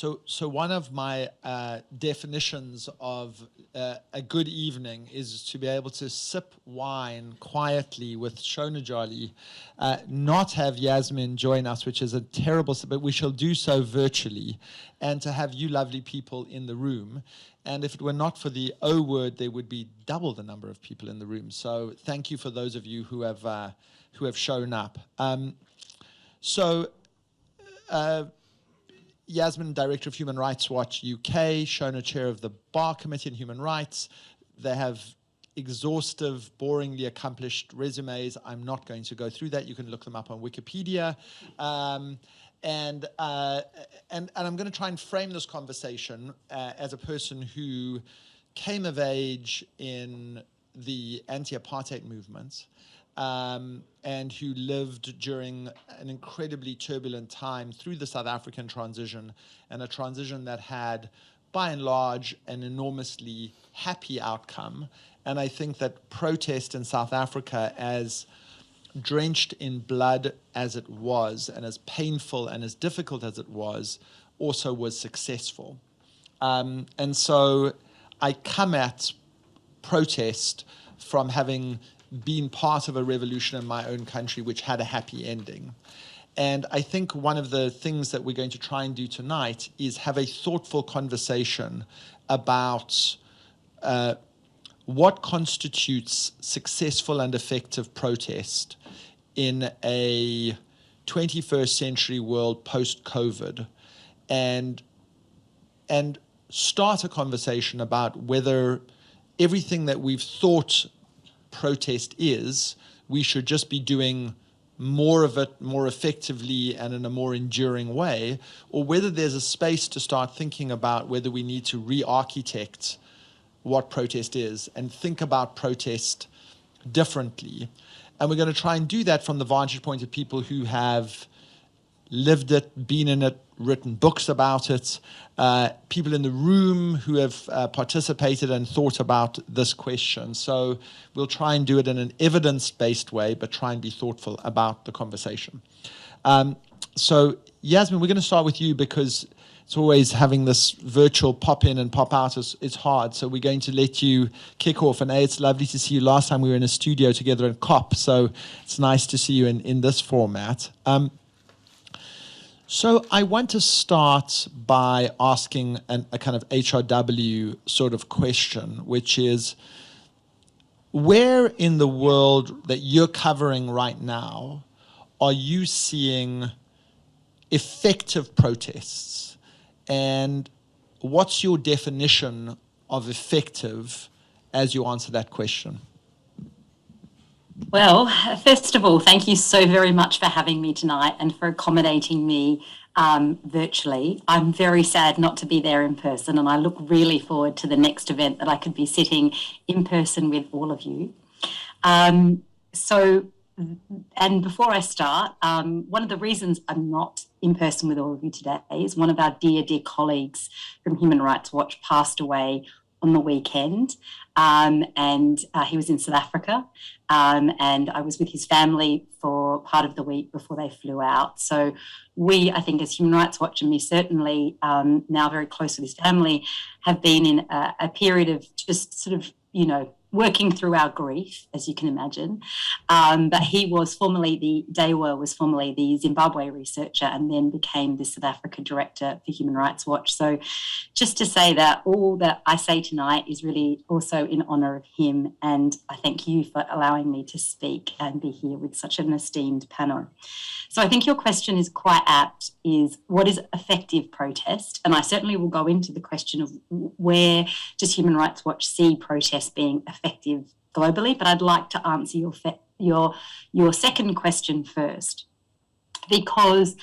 So one of my definitions of a good evening is to be able to sip wine quietly with Shonajali, not have Yasmin join us, which is a terrible, but we shall do so virtually, and to have you lovely people in the room. And if it were not for the O word, there would be double the number of people in the room. So thank you for those of you who have shown up. Yasmin, Director of Human Rights Watch UK, Shona, Chair of the Bar Committee on Human Rights. They have exhaustive, boringly accomplished resumes. I'm not going to go through that. You can look them up on Wikipedia. And I'm going to try and frame this conversation as a person who came of age in the anti-apartheid movement, and who lived during an incredibly turbulent time through the South African transition, and a transition that had, by and large, an enormously happy outcome. And I think that protest in South Africa, as drenched in blood as it was, and as painful and as difficult as it was, also was successful. And so I come at protest from having been part of a revolution in my own country which had a happy ending. And I think one of the things that we're going to try and do tonight is have a thoughtful conversation about what constitutes successful and effective protest in a 21st century world post-COVID, and start a conversation about whether everything that we've thought protest is, we should just be doing more of it more effectively and in a more enduring way, or whether there's a space to start thinking about whether we need to re-architect what protest is and think about protest differently. And we're going to try and do that from the vantage point of people who have lived it, been in it, written books about it, people in the room who have participated and thought about this question. So we'll try and do it in an evidence-based way, but try and be thoughtful about the conversation. So Yasmin, we're going to start with you because it's always having this virtual pop in and pop out is hard. So we're going to let you kick off. And it's lovely to see you. Last time we were in a studio together in COP, so it's nice to see you in this format. So I want to start by asking a kind of HRW sort of question, which is, where in the world that you're covering right now are you seeing effective protests? And what's your definition of effective as you answer that question? Well, first of all, thank you so very much for having me tonight and for accommodating me virtually. I'm very sad not to be there in person, and I look really forward to the next event that I could be sitting in person with all of you. And before I start, one of the reasons I'm not in person with all of you today is one of our dear, dear colleagues from Human Rights Watch passed away on the weekend, and he was in South Africa, and I was with his family for part of the week before they flew out. So we, I think, as Human Rights Watch, and me certainly now very close with his family, have been in a period of just sort of, working through our grief, as you can imagine. But he was formerly Dewa was formerly the Zimbabwe researcher and then became the South Africa director for Human Rights Watch. So just to say that all that I say tonight is really also in honour of him, and I thank you for allowing me to speak and be here with such an esteemed panel. So I think your question is quite apt, is what is effective protest? And I certainly will go into the question of where does Human Rights Watch see protest being effective globally, but I'd like to answer your second question first, because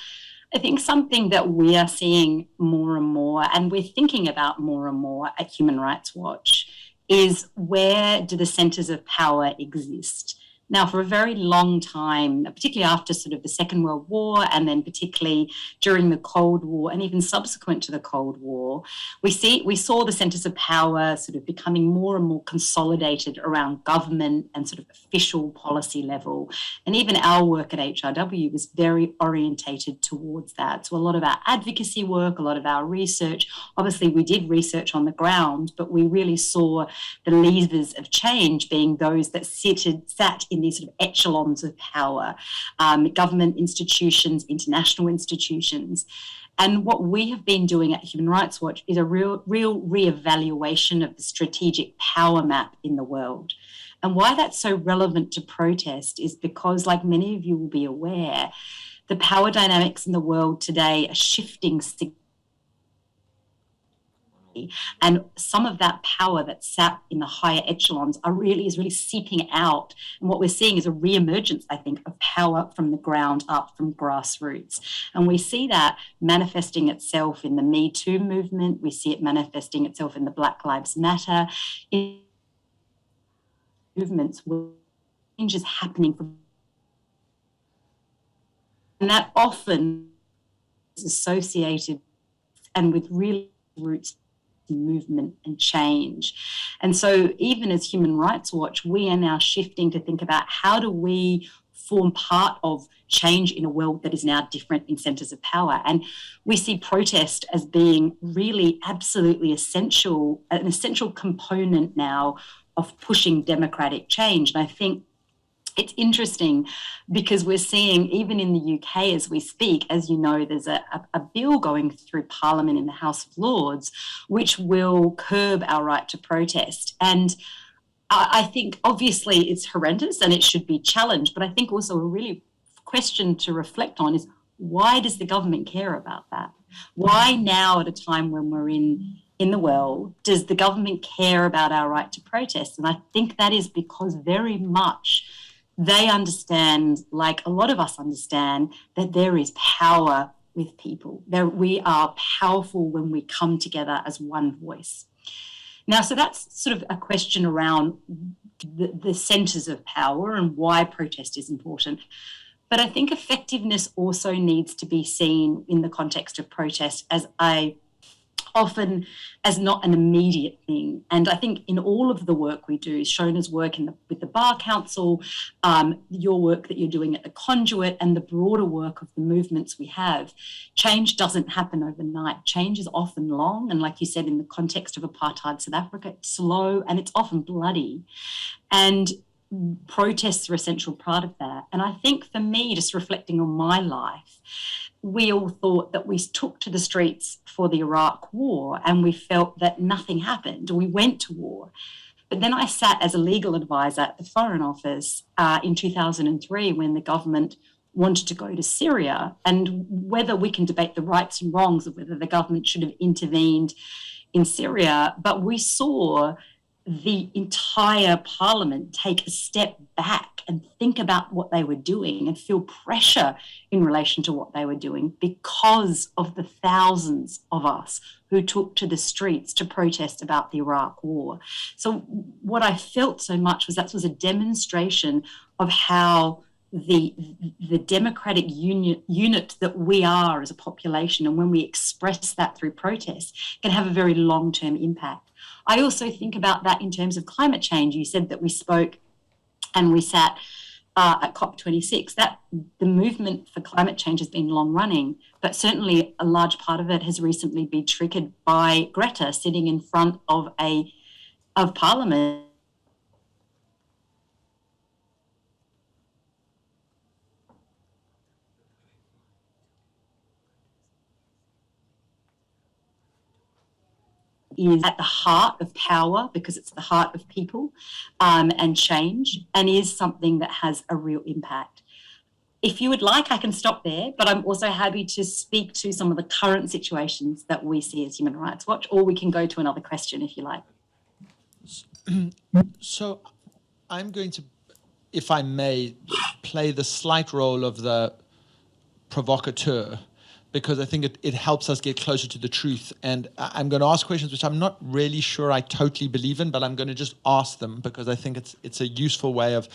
I think something that we are seeing more and more, and we're thinking about more and more at Human Rights Watch, is where do the centres of power exist? Now, for a very long time, particularly after sort of the Second World War, and then particularly during the Cold War, and even subsequent to the Cold War, we saw the centres of power sort of becoming more and more consolidated around government and sort of official policy level. And even our work at HRW was very orientated towards that. So a lot of our advocacy work, a lot of our research, obviously we did research on the ground, but we really saw the levers of change being those that sat in these sort of echelons of power, government institutions, international institutions. And what we have been doing at Human Rights Watch is a real reevaluation of the strategic power map in the world. And why that's so relevant to protest is because, like many of you will be aware, the power dynamics in the world today are shifting significantly. And some of that power that sat in the higher echelons is really seeping out. And what we're seeing is a re-emergence, I think, of power from the ground up, from grassroots. And we see that manifesting itself in the Me Too movement. We see it manifesting itself in the Black Lives Matter movements where change is happening from. And that often is associated and with real roots movement and change. And so even as Human Rights Watch, we are now shifting to think about how do we form part of change in a world that is now different in centres of power. And we see protest as being really absolutely essential, an essential component now of pushing democratic change. And I think it's interesting because we're seeing, even in the UK as we speak, as you know, there's a bill going through Parliament in the House of Lords, which will curb our right to protest. And I think obviously it's horrendous and it should be challenged, but I think also a really question to reflect on is, why does the government care about that? Why now, at a time when we're in the world, does the government care about our right to protest? And I think that is because very much they understand, like a lot of us understand, that there is power with people. We are powerful when we come together as one voice. Now, so that's sort of a question around the centres of power and why protest is important. But I think effectiveness also needs to be seen in the context of protest often as not an immediate thing. And I think in all of the work we do, Shona's work with the Bar Council, your work that you're doing at the Conduit, and the broader work of the movements we have, change doesn't happen overnight. Change is often long. And like you said, in the context of apartheid South Africa, it's slow and it's often bloody. And protests are an essential part of that. And I think for me, just reflecting on my life, we all thought that we took to the streets for the Iraq war and we felt that nothing happened. We went to war. But then I sat as a legal advisor at the Foreign Office in 2003 when the government wanted to go to Syria, and whether we can debate the rights and wrongs of whether the government should have intervened in Syria, but we saw the entire parliament take a step back and think about what they were doing and feel pressure in relation to what they were doing because of the thousands of us who took to the streets to protest about the Iraq war. So what I felt so much was that was a demonstration of how the democratic unit that we are as a population, and when we express that through protest, can have a very long-term impact. I also think about that in terms of climate change. You said that we spoke and we sat at COP26. That the movement for climate change has been long running, but certainly a large part of it has recently been triggered by Greta sitting in front of Parliament. Is at the heart of power because it's the heart of people and change, and is something that has a real impact. If you would like, I can stop there, but I'm also happy to speak to some of the current situations that we see as Human Rights Watch, or we can go to another question if you like. So I'm going to, if I may, play the slight role of the provocateur, because I think it helps us get closer to the truth. And I'm going to ask questions which I'm not really sure I totally believe in, but I'm going to just ask them because I think it's a useful way of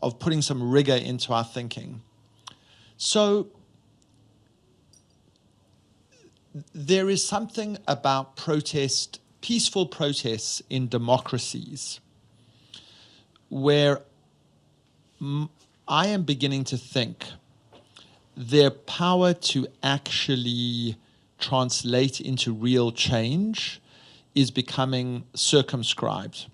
of putting some rigor into our thinking. So there is something about protest, peaceful protests in democracies, where I am beginning to think their power to actually translate into real change is becoming circumscribed.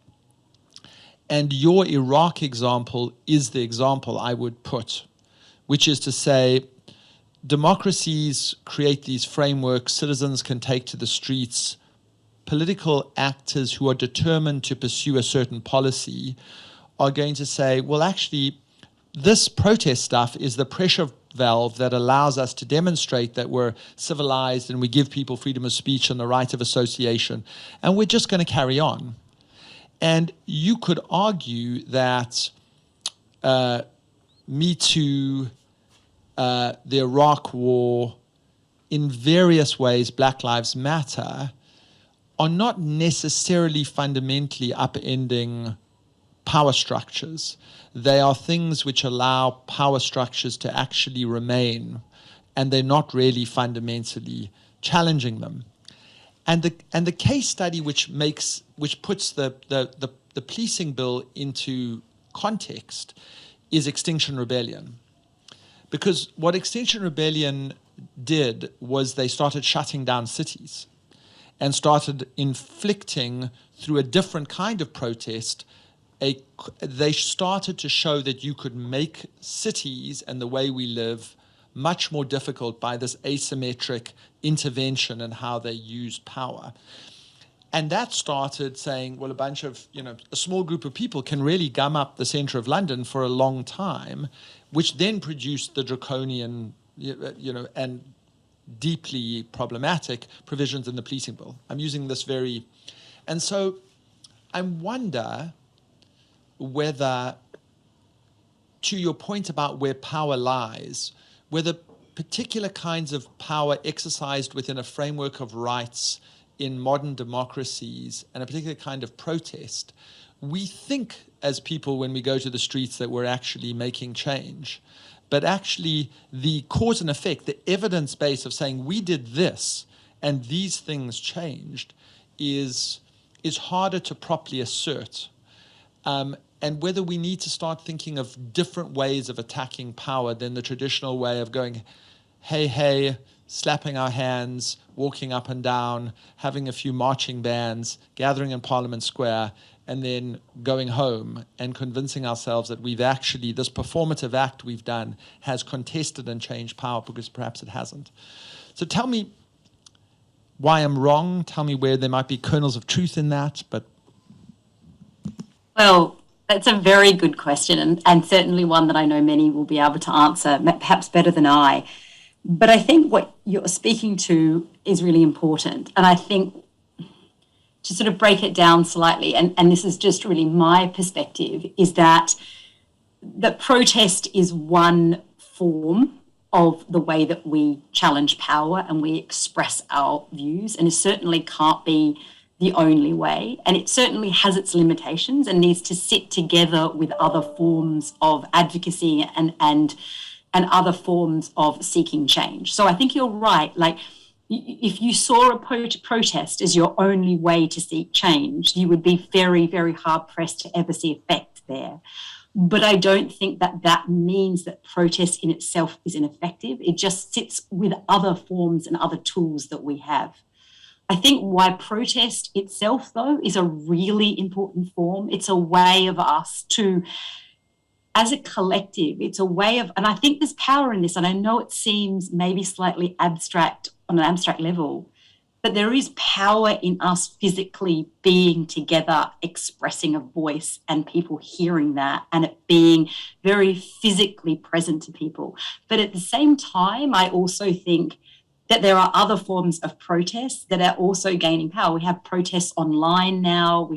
And your Iraq example is the example I would put, which is to say, democracies create these frameworks, citizens can take to the streets, political actors who are determined to pursue a certain policy are going to say, well, actually, this protest stuff is the pressure valve that allows us to demonstrate that we're civilized and we give people freedom of speech and the right of association, and we're just going to carry on. And you could argue that Me Too, the Iraq War, in various ways, Black Lives Matter, are not necessarily fundamentally upending power structures. They are things which allow power structures to actually remain, and they're not really fundamentally challenging them. And the case study which puts the policing bill into context is Extinction Rebellion. Because what Extinction Rebellion did was they started shutting down cities and started inflicting, through a different kind of protest, they started to show that you could make cities and the way we live much more difficult by this asymmetric intervention and how they used power. And that started saying, well, a small group of people can really gum up the center of London for a long time, which then produced the draconian, and deeply problematic provisions in the policing bill. I'm using this and so I wonder whether, to your point about where power lies, whether particular kinds of power exercised within a framework of rights in modern democracies and a particular kind of protest, we think as people when we go to the streets that we're actually making change. But actually the cause and effect, the evidence base of saying we did this and these things changed is harder to properly assert. And whether we need to start thinking of different ways of attacking power than the traditional way of going, hey, slapping our hands, walking up and down, having a few marching bands, gathering in Parliament Square, and then going home and convincing ourselves that we've actually, this performative act we've done has contested and changed power, because perhaps it hasn't. So tell me why I'm wrong. Tell me where there might be kernels of truth in that. Well, that's a very good question, and certainly one that I know many will be able to answer, perhaps better than I. But I think what you're speaking to is really important. And I think to sort of break it down slightly, and this is just really my perspective, is that protest is one form of the way that we challenge power and we express our views, and it certainly can't be the only way, and it certainly has its limitations and needs to sit together with other forms of advocacy and other forms of seeking change. So I think you're right. Like, if you saw a protest as your only way to seek change, you would be very, very hard pressed to ever see effect there. But I don't think that means that protest in itself is ineffective. It just sits with other forms and other tools that we have. I think why protest itself, though, is a really important form. It's a way of us to, as a collective, it's a way of, and I think there's power in this, and I know it seems maybe slightly abstract on an abstract level, but there is power in us physically being together, expressing a voice and people hearing that, and it being very physically present to people. But at the same time, I also think that there are other forms of protests that are also gaining power. We have protests online now.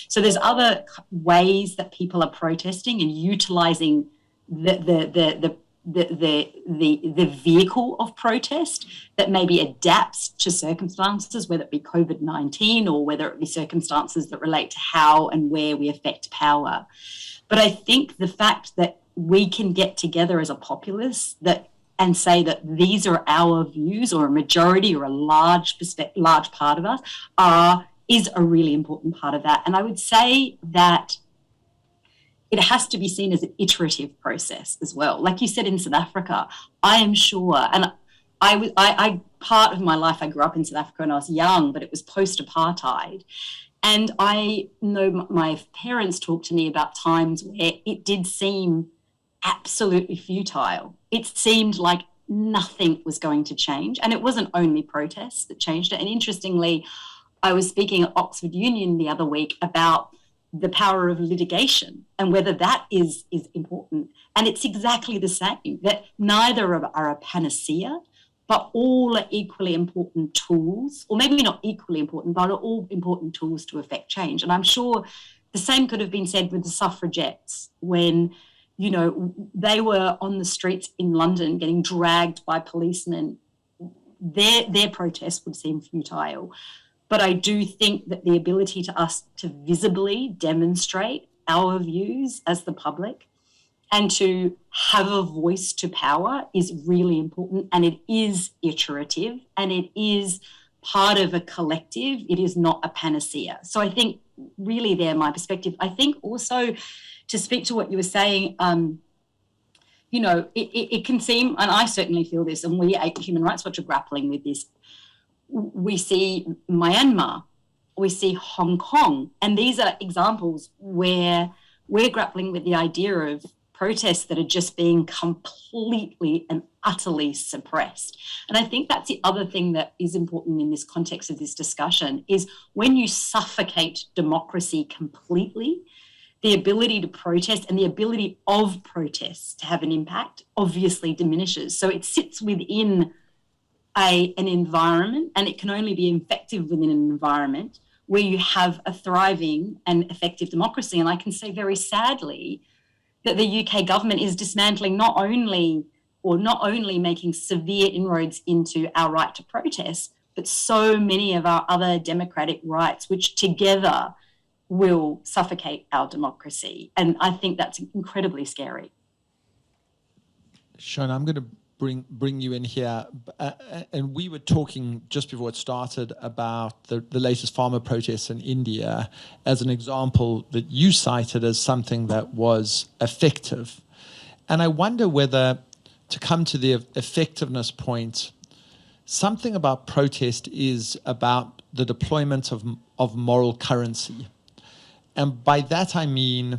So there's other ways that people are protesting and utilising the the vehicle of protest that maybe adapts to circumstances, whether it be COVID-19 or whether it be circumstances that relate to how and where we affect power. But I think the fact that we can get together as a populace and say that these are our views, or a majority or a large part of us is a really important part of that. And I would say that it has to be seen as an iterative process as well. Like you said, in South Africa, I am sure, and I part of my life, I grew up in South Africa when I was young, but it was post-apartheid. And I know my parents talked to me about times where it did seem absolutely futile. It seemed like nothing was going to change. And it wasn't only protests that changed it. And interestingly, I was speaking at Oxford Union the other week about the power of litigation and whether that is important. And it's exactly the same, that neither are a panacea, but all are equally important tools, or maybe not equally important, but are all important tools to affect change. And I'm sure the same could have been said with the suffragettes when, you know, they were on the streets in London getting dragged by policemen. Their protest would seem futile. But I do think that the ability to us to visibly demonstrate our views as the public and to have a voice to power is really important, and it is iterative, and it is part of a collective. It is not a panacea. So I think really there, my perspective. I think also, to speak to what you were saying, you know, it can seem, and I certainly feel this, and we at Human Rights Watch are grappling with this. We see Myanmar, we see Hong Kong, and these are examples where we're grappling with the idea of protests that are just being completely and utterly suppressed. And I think that's the other thing that is important in this context of this discussion, is when you suffocate democracy completely, the ability to protest and the ability of protests to have an impact obviously diminishes. So it sits within an environment, and it can only be effective within an environment where you have a thriving and effective democracy. And I can say very sadly that the UK government is dismantling not only making severe inroads into our right to protest, but so many of our other democratic rights, which together will suffocate our democracy. And I think that's incredibly scary. Shona, I'm going to bring you in here. And we were talking just before it started about the latest farmer protests in India as an example that you cited as something that was effective. And I wonder whether, to come to the effectiveness point, something about protest is about the deployment of moral currency. And by that I mean,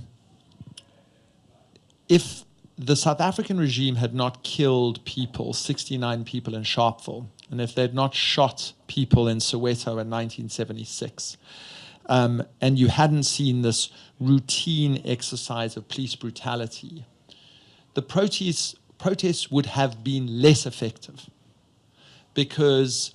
if the South African regime had not killed people, 69 people in Sharpeville, and if they had not shot people in Soweto in 1976, and you hadn't seen this routine exercise of police brutality, the protests would have been less effective, because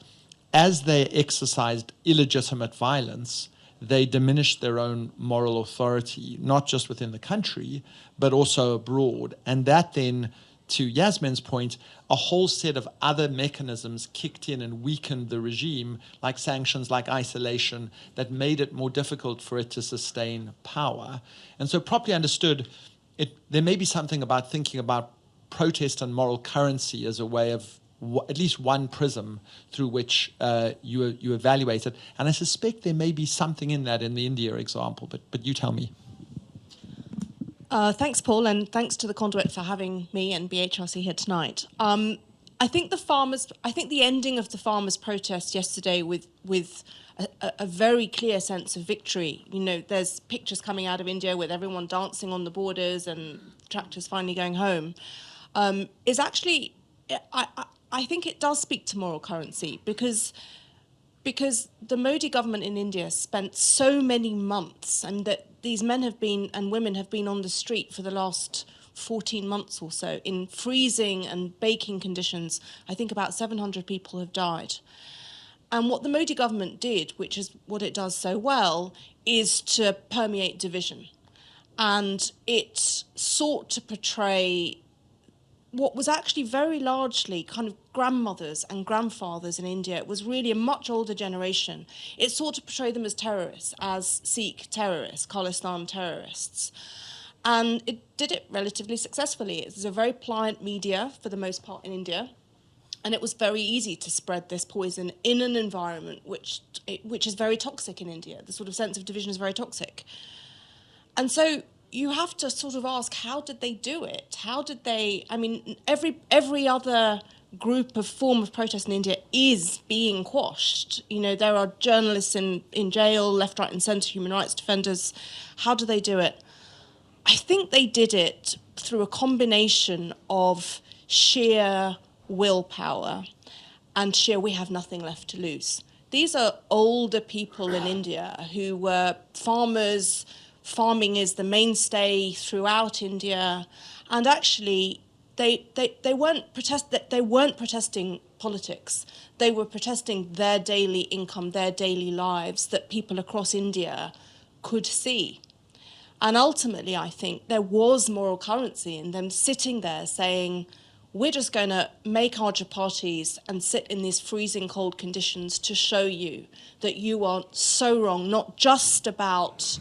as they exercised illegitimate violence, they diminished their own moral authority, not just within the country, but also abroad. And that then, to Yasmin's point, a whole set of other mechanisms kicked in and weakened the regime, like sanctions, like isolation, that made it more difficult for it to sustain power. And so, properly understood, there may be something about thinking about protest and moral currency as a way of at least one prism through which you evaluate it. And I suspect there may be something in that in the India example, but you tell me. Thanks, Paul, and thanks to the Conduit for having me and BHRC here tonight. I think the ending of the farmers' protest yesterday with a very clear sense of victory. You know, there's pictures coming out of India with everyone dancing on the borders and tractors finally going home. Is actually, I think it does speak to moral currency, because the Modi government in India spent so many months, and that these men have been and women have been on the street for the last 14 months or so in freezing and baking conditions. I think about 700 people have died. And what the Modi government did, which is what it does so well, is to permeate division. And it sought to portray what was actually very largely kind of grandmothers and grandfathers in India. It was really a much older generation. It sought to portray them as terrorists, as Sikh terrorists, Khalistan terrorists. And it did it relatively successfully. It was a very pliant media, for the most part, in India. And it was very easy to spread this poison in an environment which is very toxic in India. The sort of sense of division is very toxic. And so you have to sort of ask, how did they do it? How did they, I mean, every other group of form of protest in India is being quashed. You know, there are journalists in jail, left, right, and centre, human rights defenders. How do they do it? I think they did it through a combination of sheer willpower and sheer we have nothing left to lose. These are older people in India who were farmers. Farming is the mainstay throughout India, and actually they weren't protesting politics. They were protesting their daily income, their daily lives that people across India could see. And ultimately, I think there was moral currency in them sitting there saying, we're just going to make our chapatis and sit in these freezing cold conditions to show you that you are so wrong, not just about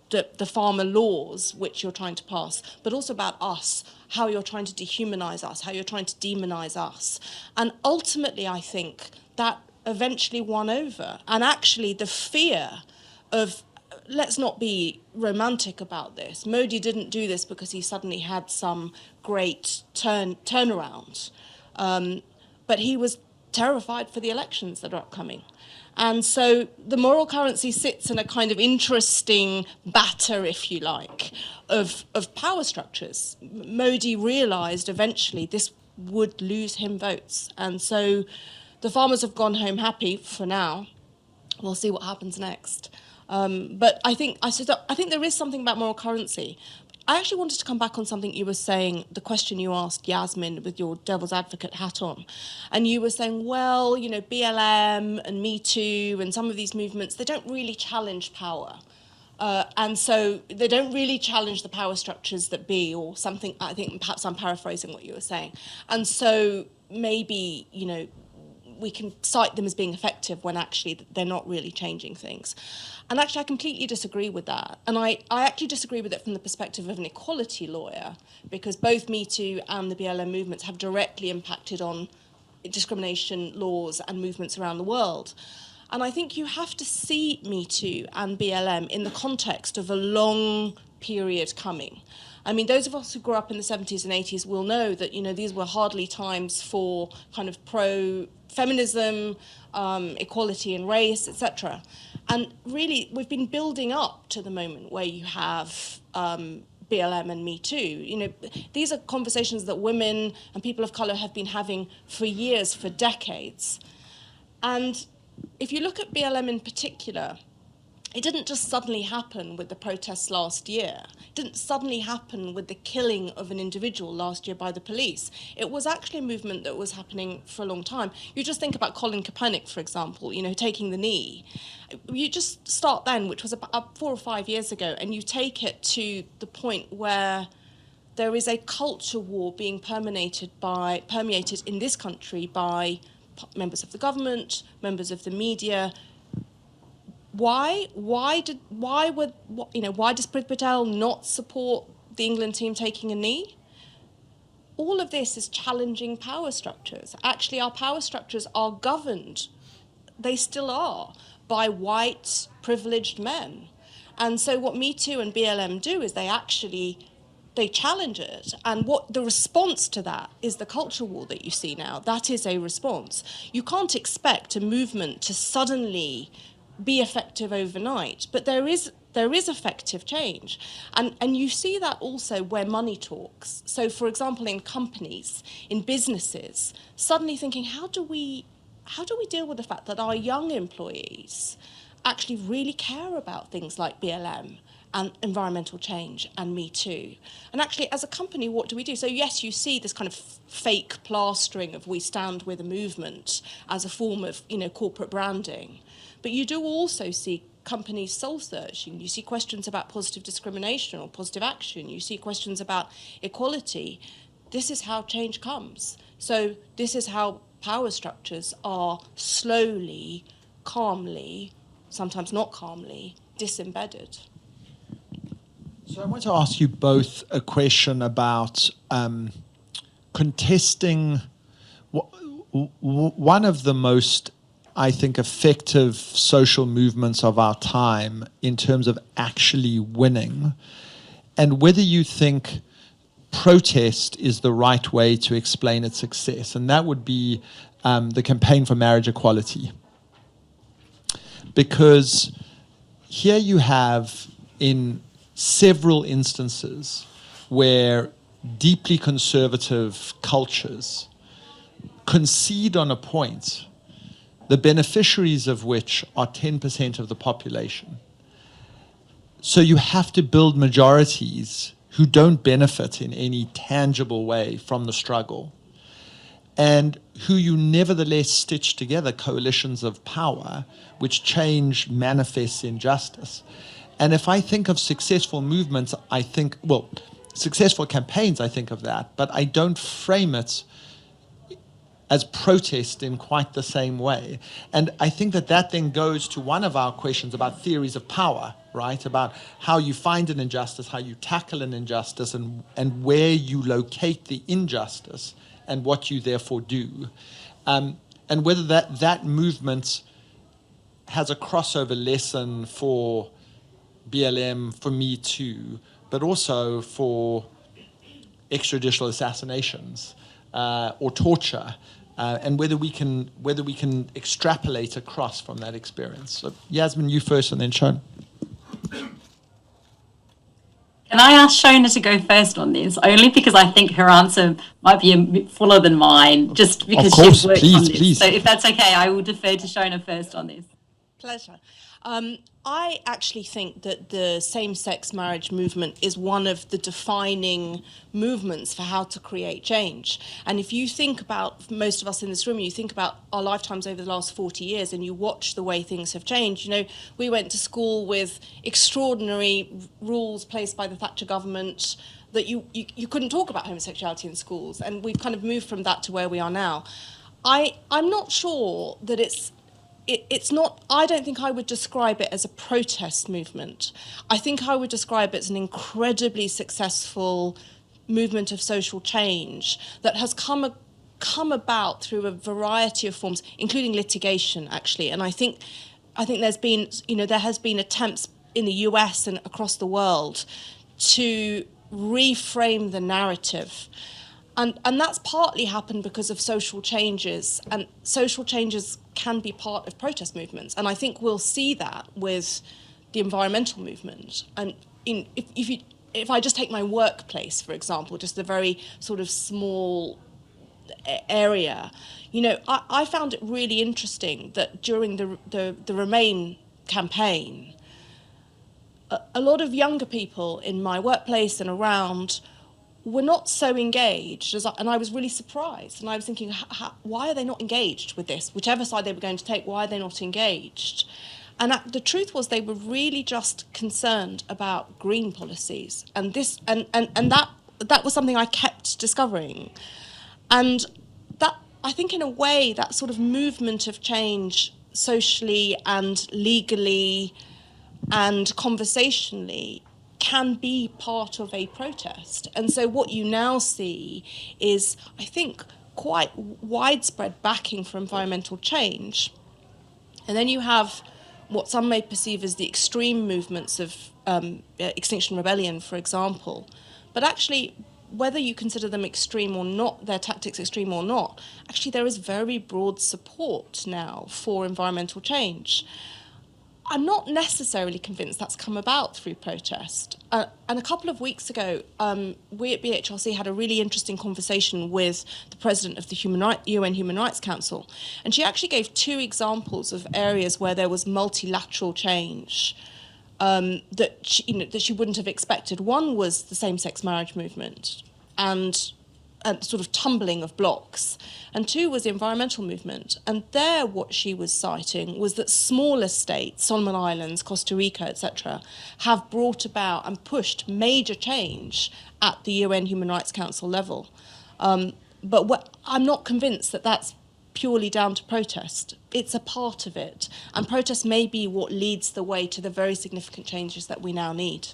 the farmer laws which you're trying to pass, but also about us, how you're trying to dehumanize us, how you're trying to demonize us. And ultimately, I think that eventually won over. And actually, the fear of, let's not be romantic about this. Modi didn't do this because he suddenly had some great turnaround. But he was terrified for the elections that are upcoming. And so the moral currency sits in a kind of interesting batter, if you like, of power structures. Modi realised eventually this would lose him votes. And so the farmers have gone home happy for now. We'll see what happens next. But I think there is something about moral currency. I actually wanted to come back on something you were saying, the question you asked Yasmin with your devil's advocate hat on. And you were saying, well, you know, BLM and Me Too and some of these movements, they don't really challenge power. And so they don't really challenge the power structures that be, or something. I think perhaps I'm paraphrasing what you were saying. And so maybe, you know, we can cite them as being effective when actually they're not really changing things. And actually, I completely disagree with that. And I actually disagree with it from the perspective of an equality lawyer, because both Me Too and the BLM movements have directly impacted on discrimination laws and movements around the world. And I think you have to see Me Too and BLM in the context of a long period coming. I mean, those of us who grew up in the 70s and 80s will know that, you know, these were hardly times for kind of pro-feminism, equality in race, etc. And really, we've been building up to the moment where you have BLM and Me Too. You know, these are conversations that women and people of colour have been having for years, for decades. And if you look at BLM in particular, it didn't just suddenly happen with the protests last year. It didn't suddenly happen with the killing of an individual last year by the police. It was actually a movement that was happening for a long time. You just think about Colin Kaepernick, for example, you know, taking the knee. You just start then, which was about 4 or 5 years ago, and you take it to the point where there is a culture war being permeated in this country by members of the government, members of the media. Why does Priti Patel not support the England team taking a knee? All of this is challenging power structures. Actually, our power structures are governed, they still are, by white privileged men. And so what Me Too and BLM do is they challenge it. And what the response to that is the culture war that you see now. That is a response. You can't expect a movement to suddenly be effective overnight, but there is effective change, and you see that also where money talks. So, for example, in companies, in businesses, suddenly thinking, how do we deal with the fact that our young employees actually really care about things like BLM and environmental change and Me Too? And actually, as a company, what do we do? So yes, you see this kind of fake plastering of we stand with a movement as a form of, you know, corporate branding. But you do also see companies soul-searching. You see questions about positive discrimination or positive action. You see questions about equality. this is how change comes. So this is how power structures are slowly, calmly, sometimes not calmly, disembedded. So I want to ask you both a question about contesting one of the most, I think, effective social movements of our time in terms of actually winning, and whether you think protest is the right way to explain its success. And that would be the campaign for marriage equality. Because here you have, in several instances, where deeply conservative cultures concede on a point, the beneficiaries of which are 10% of the population. So you have to build majorities who don't benefit in any tangible way from the struggle, and who you nevertheless stitch together coalitions of power which change manifests injustice. And if I think of successful movements, I think, well, successful campaigns, I think of that, but I don't frame it as protest in quite the same way. And I think that that then goes to one of our questions about theories of power, right? About how you find an injustice, how you tackle an injustice, and where you locate the injustice and what you therefore do. And whether that movement has a crossover lesson for BLM, for Me Too, but also for extrajudicial assassinations or torture, and whether we can extrapolate across from that experience. So Yasmin, you first, and then Shona. Can I ask Shona to go first on this? Only because I think her answer might be a bit fuller than mine, just because she's worked on this. Please. So if that's okay, I will defer to Shona first on this. Pleasure. I actually think that the same-sex marriage movement is one of the defining movements for how to create change. And if you think about, most of us in this room, you think about our lifetimes over the last 40 years and you watch the way things have changed. You know, we went to school with extraordinary rules placed by the Thatcher government that you couldn't talk about homosexuality in schools. And we've kind of moved from that to where we are now. I'm not sure that it's not, I don't think I would describe it as a protest movement. I think I would describe it as an incredibly successful movement of social change that has come about through a variety of forms, including litigation, actually. And I think there's been, there has been attempts in the US and across the world to reframe the narrative. And that's partly happened because of social changes, and social changes can be part of protest movements. And I think we'll see that with the environmental movement. And if I just take my workplace, for example, just a very sort of small area, I found it really interesting that during the Remain campaign, a lot of younger people in my workplace and around were not so engaged, and I was really surprised. And I was thinking, why are they not engaged with this? Whichever side they were going to take, why are they not engaged? And the truth was, they were really just concerned about green policies, and that was something I kept discovering. And that, I think, in a way, that sort of movement of change, socially and legally and conversationally, can be part of a protest. And so what you now see is, I think, quite widespread backing for environmental change. And then you have what some may perceive as the extreme movements of Extinction Rebellion, for example. But actually, whether you consider them extreme or not, their tactics extreme or not, actually there is very broad support now for environmental change. I'm not necessarily convinced that's come about through protest. And a couple of weeks ago, we at BHRC had a really interesting conversation with the president of the UN Human Rights Council. And she actually gave two examples of areas where there was multilateral change that she wouldn't have expected. One was the same-sex marriage movement and sort of tumbling of blocks. And two was the environmental movement. And there what she was citing was that smaller states, Solomon Islands, Costa Rica, etc., have brought about and pushed major change at the UN Human Rights Council level. But I'm not convinced that that's purely down to protest. It's a part of it. And protest may be what leads the way to the very significant changes that we now need.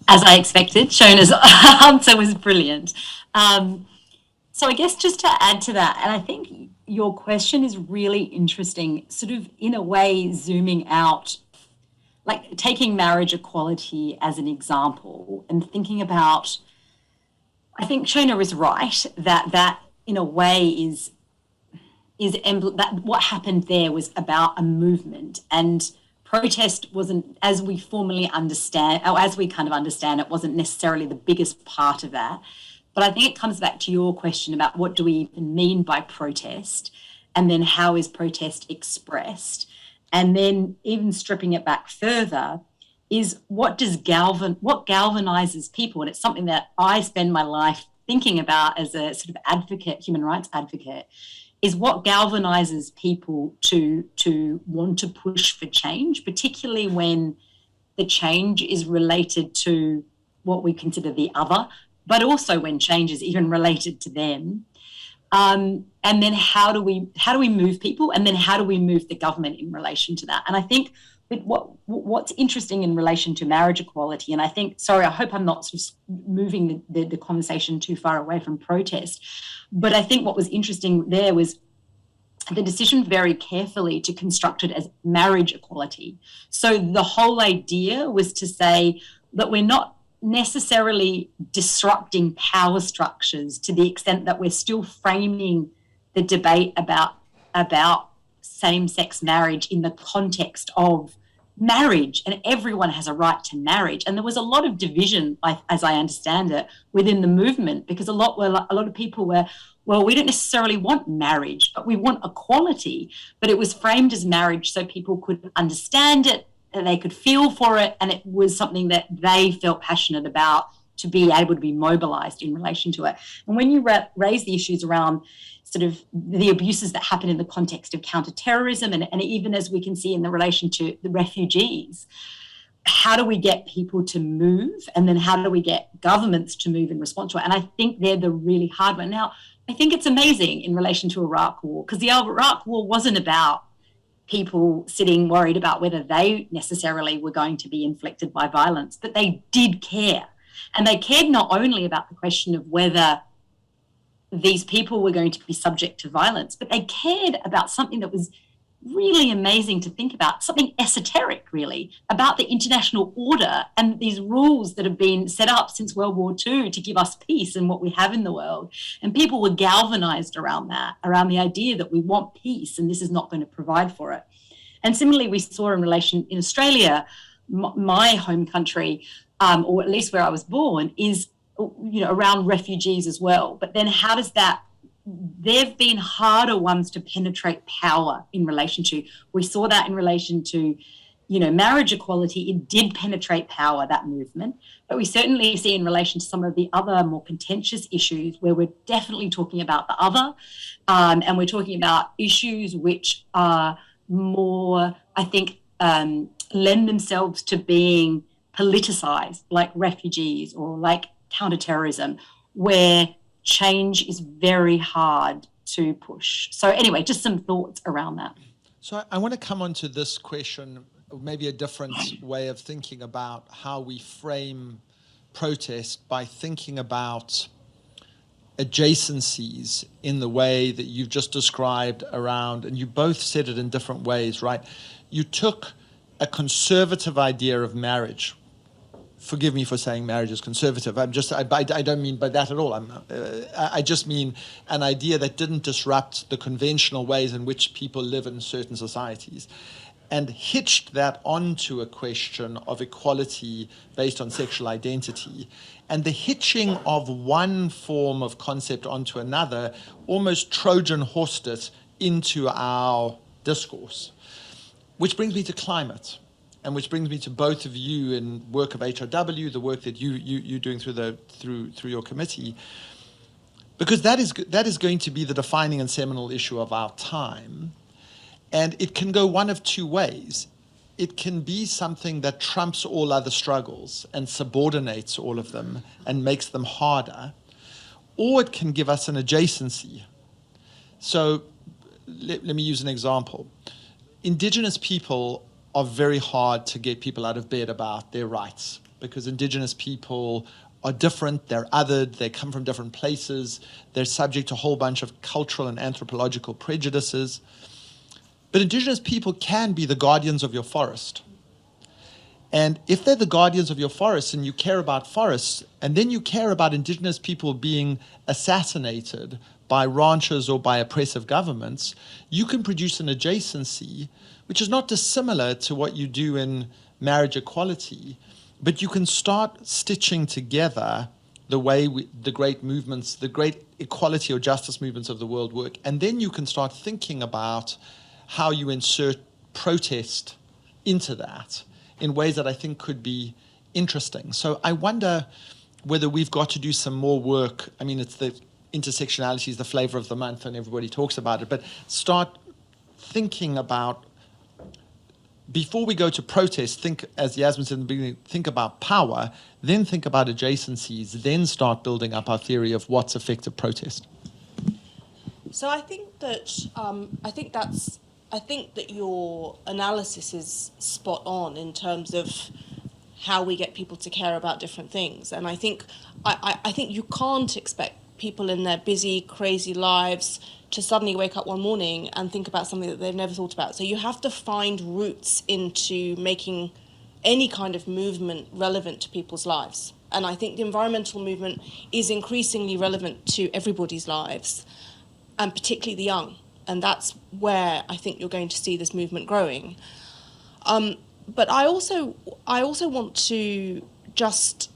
As I expected, Shona's answer was brilliant. So I guess just to add to that, and I think your question is really interesting, sort of in a way zooming out, like taking marriage equality as an example and thinking about, I think Shona is right that in a way is that what happened there was about a movement, and protest wasn't, as we formally understand, or as we kind of understand it, wasn't necessarily the biggest part of that. But I think it comes back to your question about what do we even mean by protest, and then how is protest expressed? And then even stripping it back further is what galvanizes people? And it's something that I spend my life thinking about as a sort of advocate, human rights advocate, is what galvanizes people to want to push for change, particularly when the change is related to what we consider the other, but also when change is even related to them. And then how do we move people, and then how do we move the government in relation to that? And I think what's interesting in relation to marriage equality, and I think, sorry, I hope I'm not sort of moving the conversation too far away from protest, but I think what was interesting there was the decision very carefully to construct it as marriage equality. So the whole idea was to say that we're not necessarily disrupting power structures to the extent that we're still framing the debate about same-sex marriage in the context of marriage, and everyone has a right to marriage. And there was a lot of division, as I understand it, within the movement, because a lot of people were, well, we don't necessarily want marriage, but we want equality. But it was framed as marriage so people could understand it, and they could feel for it, and it was something that they felt passionate about, to be able to be mobilized in relation to it. And when you raise the issues around sort of the abuses that happen in the context of counterterrorism, and even as we can see in the relation to the refugees, how do we get people to move, and then how do we get governments to move in response to it? And I think they're the really hard one. Now, I think it's amazing in relation to Iraq War, because the Iraq War wasn't about people sitting worried about whether they necessarily were going to be inflicted by violence, but they did care. And they cared not only about the question of whether these people were going to be subject to violence, but they cared about something that was really amazing to think about, something esoteric, really, about the international order and these rules that have been set up since World War II to give us peace and what we have in the world. And people were galvanized around that, around the idea that we want peace and this is not going to provide for it. And similarly, we saw in relation in Australia, my home country, or at least where I was born, is around refugees as well. But then how does that, they've been harder ones to penetrate power in relation to. We saw that in relation to, marriage equality. It did penetrate power, that movement. But we certainly see in relation to some of the other more contentious issues where we're definitely talking about the other, and we're talking about issues which are more, I think, lend themselves to being politicized, like refugees or like counterterrorism, where change is very hard to push. So anyway, just some thoughts around that. So I want to come on to this question, maybe a different way of thinking about how we frame protest, by thinking about adjacencies in the way that you've just described around, and you both said it in different ways, right? You took a conservative idea of marriage. Forgive me for saying marriage is conservative. I don't mean by that at all. I just mean an idea that didn't disrupt the conventional ways in which people live in certain societies, and hitched that onto a question of equality based on sexual identity. And the hitching of one form of concept onto another almost Trojan horsed it into our discourse. Which brings me to climate. And which brings me to both of you in work of HRW, the work that you're doing through your committee, because that is going to be the defining and seminal issue of our time, and it can go one of two ways. It can be something that trumps all other struggles and subordinates all of them and makes them harder, or it can give us an adjacency. So let me use an example. Indigenous people are very hard to get people out of bed about their rights, because Indigenous people are different, they're othered, they come from different places, they're subject to a whole bunch of cultural and anthropological prejudices. But Indigenous people can be the guardians of your forest. And if they're the guardians of your forests and you care about forests, and then you care about Indigenous people being assassinated by ranchers or by oppressive governments, you can produce an adjacency, which is not dissimilar to what you do in marriage equality, but you can start stitching together the way the great movements, the great equality or justice movements of the world work, and then you can start thinking about how you insert protest into that in ways that I think could be interesting. So I wonder whether we've got to do some more work. I mean, it's the intersectionality is the flavor of the month and everybody talks about it, but start thinking about, before we go to protest, think, as Yasmin said in the beginning, think about power, then think about adjacencies, then start building up our theory of what's effective protest. So I think that I think that your analysis is spot on in terms of how we get people to care about different things. And I think you can't expect people in their busy, crazy lives to suddenly wake up one morning and think about something that they've never thought about. So you have to find roots into making any kind of movement relevant to people's lives. And I think the environmental movement is increasingly relevant to everybody's lives, and particularly the young. And that's where I think you're going to see this movement growing. But I also want to just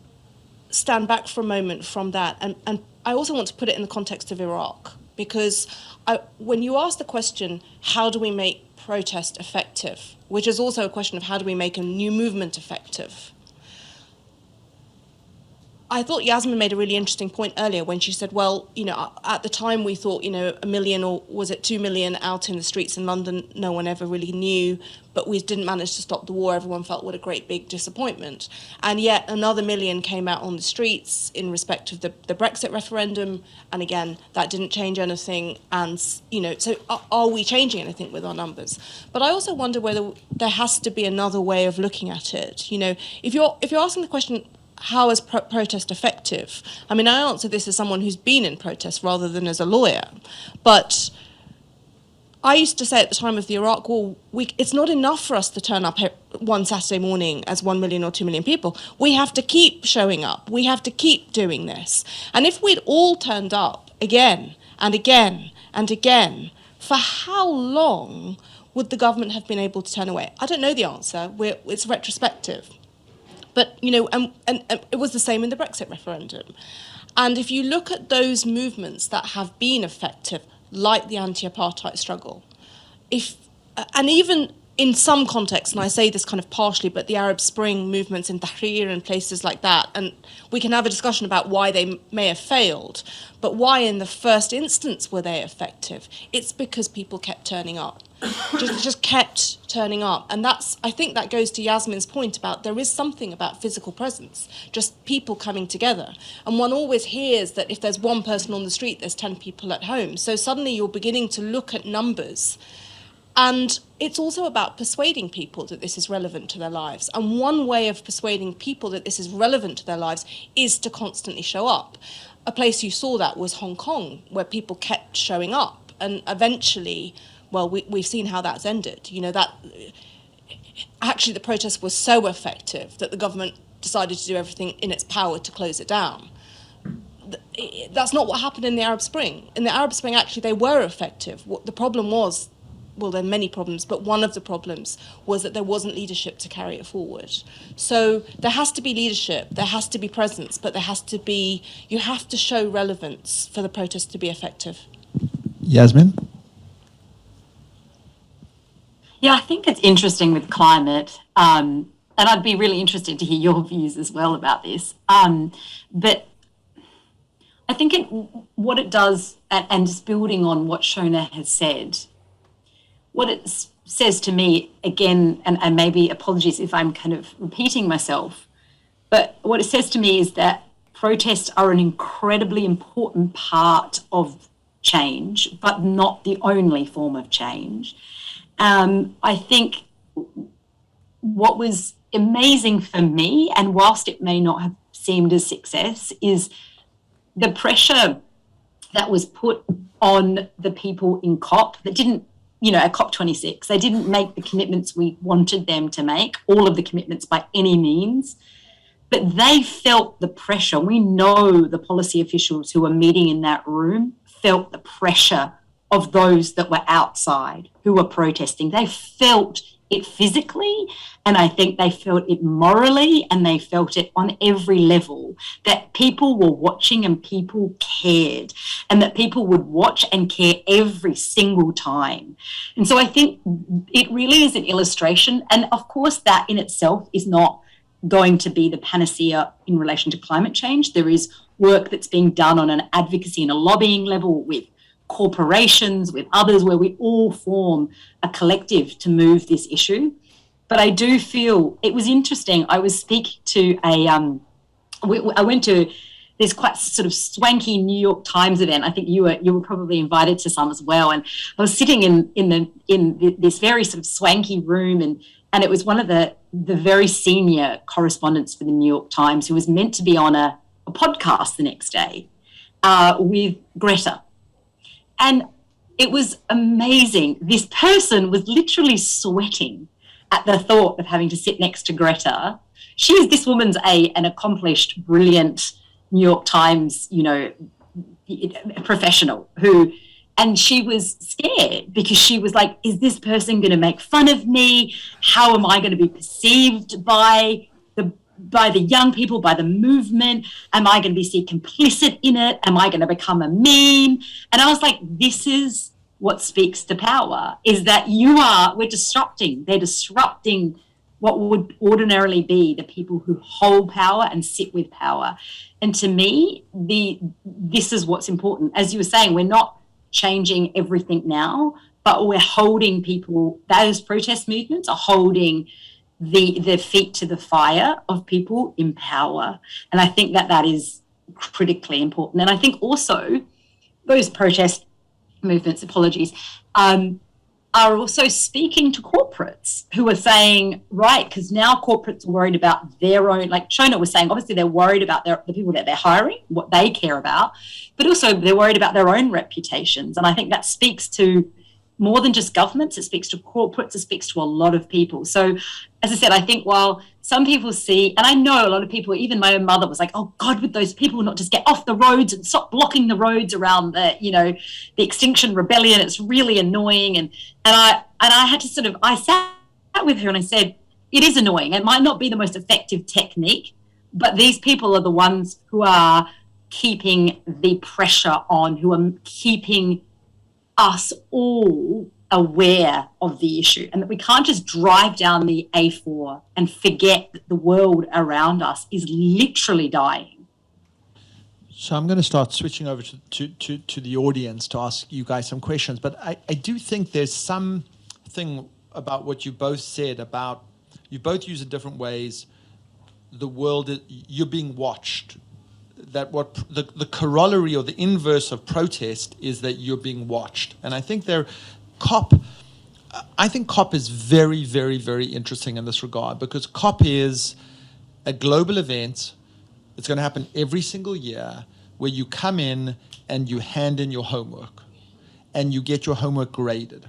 stand back for a moment from that, and I also want to put it in the context of Iraq, because when you ask the question, how do we make protest effective, which is also a question of how do we make a new movement effective, I thought Yasmin made a really interesting point earlier when she said, well, at the time we thought, 1 million, or was it 2 million out in the streets in London, no one ever really knew, but we didn't manage to stop the war. Everyone felt what a great big disappointment. And yet another million came out on the streets in respect of the Brexit referendum. And again, that didn't change anything. And, so are we changing anything with our numbers? But I also wonder whether there has to be another way of looking at it. If you're asking the question, how is protest effective? I mean, I answer this as someone who's been in protest rather than as a lawyer. But I used to say at the time of the Iraq War, it's not enough for us to turn up one Saturday morning as 1 million or 2 million people. We have to keep showing up. We have to keep doing this. And if we'd all turned up again and again and again, for how long would the government have been able to turn away? I don't know the answer. It's retrospective. But, and it was the same in the Brexit referendum. And if you look at those movements that have been effective, like the anti-apartheid struggle, and even in some contexts, and I say this kind of partially, but the Arab Spring movements in Tahrir and places like that, and we can have a discussion about why they may have failed, but why in the first instance were they effective? It's because people kept turning up. just kept turning up. And I think that goes to Yasmin's point about there is something about physical presence, just people coming together. And one always hears that if there's one person on the street, there's 10 people at home. So suddenly you're beginning to look at numbers. And it's also about persuading people that this is relevant to their lives. And one way of persuading people that this is relevant to their lives is to constantly show up. A place you saw that was Hong Kong, where people kept showing up. And eventually, well, we've seen how that's ended. That actually the protest was so effective that the government decided to do everything in its power to close it down. That's not what happened in the Arab Spring. In the Arab Spring, actually, they were effective. What the problem was, well, there are many problems, but one of the problems was that there wasn't leadership to carry it forward. So there has to be leadership, there has to be presence, but you have to show relevance for the protest to be effective. Yasmin? Yeah, I think it's interesting with climate, and I'd be really interested to hear your views as well about this. But I think what it does, and just building on what Shona has said, what it says to me, again, and maybe apologies if I'm kind of repeating myself, but what it says to me is that protests are an incredibly important part of change, but not the only form of change. I think what was amazing for me, and whilst it may not have seemed a success, is the pressure that was put on the people in COP that didn't, at COP26, they didn't make the commitments we wanted them to make, all of the commitments by any means, but they felt the pressure. We know the policy officials who were meeting in that room felt the pressure of those that were outside who were protesting. They felt it physically, and I think they felt it morally, and they felt it on every level, that people were watching and people cared, and that people would watch and care every single time. And so I think it really is an illustration, and of course that in itself is not going to be the panacea in relation to climate change. There is work that's being done on an advocacy and a lobbying level with corporations, with others, where we all form a collective to move this issue. But I do feel it was interesting. I was speaking to I went to this quite sort of swanky New York Times event. I think you were probably invited to some as well. And I was sitting in this very sort of swanky room, and it was one of the very senior correspondents for the New York Times who was meant to be on a podcast the next day with Greta. And it was amazing. This person was literally sweating at the thought of having to sit next to Greta. This woman's an accomplished, brilliant New York Times, professional and she was scared because she was like, is this person going to make fun of me? How am I going to be perceived by the young people, by the movement? Am I going to be seen complicit in it? Am I going to become a meme? And I was like, this is what speaks to power, is that we're disrupting. They're disrupting what would ordinarily be the people who hold power and sit with power. And to me, this is what's important. As you were saying, we're not changing everything now, but we're holding people, those protest movements are holding the feet to the fire of people in power. And I think that is critically important. And I think also those protest movements, are also speaking to corporates who are saying, right, because now corporates are worried about their own, like Shona was saying, obviously they're worried about the people that they're hiring, what they care about, but also they're worried about their own reputations. And I think that speaks to more than just governments, it speaks to corporates, it speaks to a lot of people. So, as I said, I think while some people see, and I know a lot of people, even my own mother was like, oh God, would those people not just get off the roads and stop blocking the roads around the Extinction Rebellion? It's really annoying. And I had to I sat with her and I said, it is annoying. It might not be the most effective technique, but these people are the ones who are keeping the pressure on, who are keeping us all aware of the issue, and that we can't just drive down the A4 and forget that the world around us is literally dying. So I'm going to start switching over to the audience to ask you guys some questions, but I do think there's something about what you both said about, you both use it different ways, the world, you're being watched. That what the corollary or the inverse of protest is that you're being watched. And I think COP is very, very, very interesting in this regard, because COP is a global event. It's going to happen every single year, where you come in and you hand in your homework and you get your homework graded.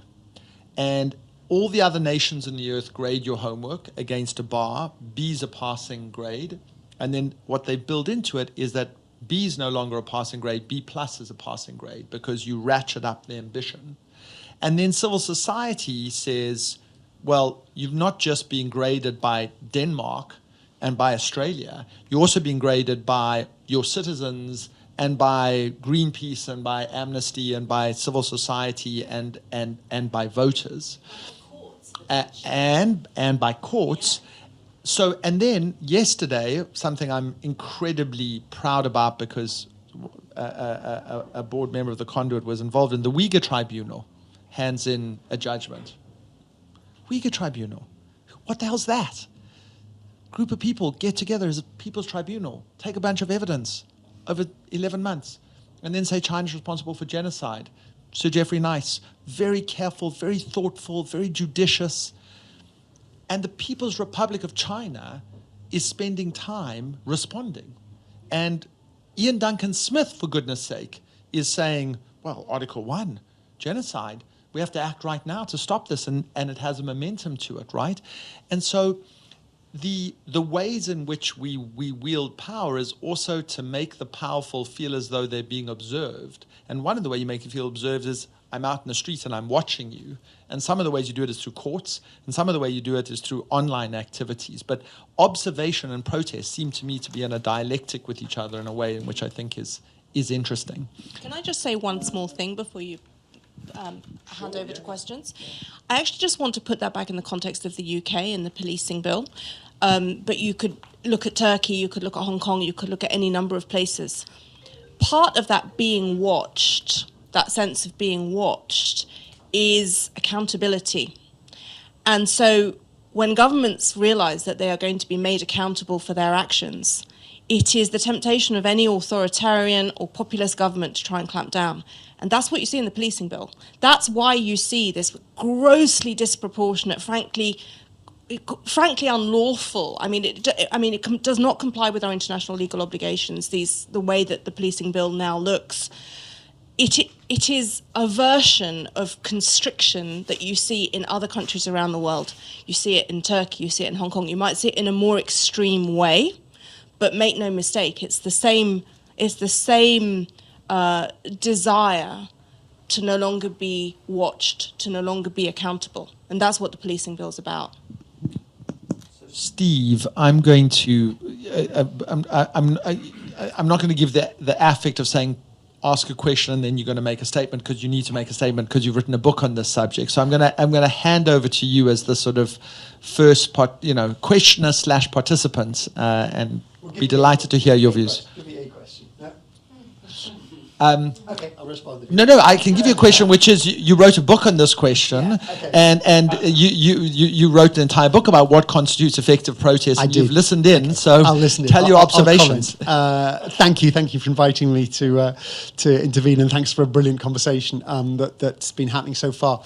And all the other nations in the earth grade your homework against a bar. B's a passing grade. And then what they build into it is that B is no longer a passing grade, B plus is a passing grade, because you ratchet up the ambition. And then civil society says, well, you've not just been graded by Denmark and by Australia, you're also being graded by your citizens and by Greenpeace and by Amnesty and by civil society and by voters. And by courts. So, and then yesterday, something I'm incredibly proud about, because a board member of the Conduit was involved in, the Uyghur Tribunal hands in a judgment. Uyghur Tribunal. What the hell's that? group of people get together as a people's tribunal, take a bunch of evidence over 11 months, and then say China's responsible for genocide. Sir Geoffrey Nice, very careful, very thoughtful, very judicious. And the People's Republic of China is spending time responding. And Ian Duncan Smith, for goodness sake, is saying, well, Article 1, genocide, we have to act right now to stop this, and it has a momentum to it, right? And so the ways in which we wield power is also to make the powerful feel as though they're being observed. And one of the ways you make you feel observed is, I'm out in the street and I'm watching you. And some of the ways you do it is through courts, and some of the way you do it is through online activities. But observation and protest seem to me to be in a dialectic with each other in a way in which I think is interesting. Can I just say one small thing before you hand over to questions? I actually just want to put that back in the context of the UK and the policing bill. But you could look at Turkey, you could look at Hong Kong, you could look at any number of places. Part of that being watched, that sense of being watched, is accountability. And so when governments realise that they are going to be made accountable for their actions, it is the temptation of any authoritarian or populist government to try and clamp down. And that's what you see in the policing bill. That's why you see this grossly disproportionate, frankly unlawful. I mean, it does not comply with our international legal obligations. The way that the policing bill now looks, it is a version of constriction that you see in other countries around the world. You see it in Turkey, you see it in Hong Kong. You might see it in a more extreme way, but make no mistake, it's the same desire to no longer be watched, to no longer be accountable, and that's what the policing bill is about. Steve, I'm going to. I'm not going to give the affect of saying, ask a question and then you're going to make a statement because you need to make a statement because you've written a book on this subject. So I'm going to hand over to you as the sort of first questioner / participant, and be delighted to hear your views. Give me a question. No? Okay, I'll respond. No, I can give you a question, which is you wrote a book on this question, and you wrote an entire book about what constitutes effective protest. And you've listened in, so I'll listen in. Tell your observations. Thank you for inviting me to intervene, and thanks for a brilliant conversation that's been happening so far.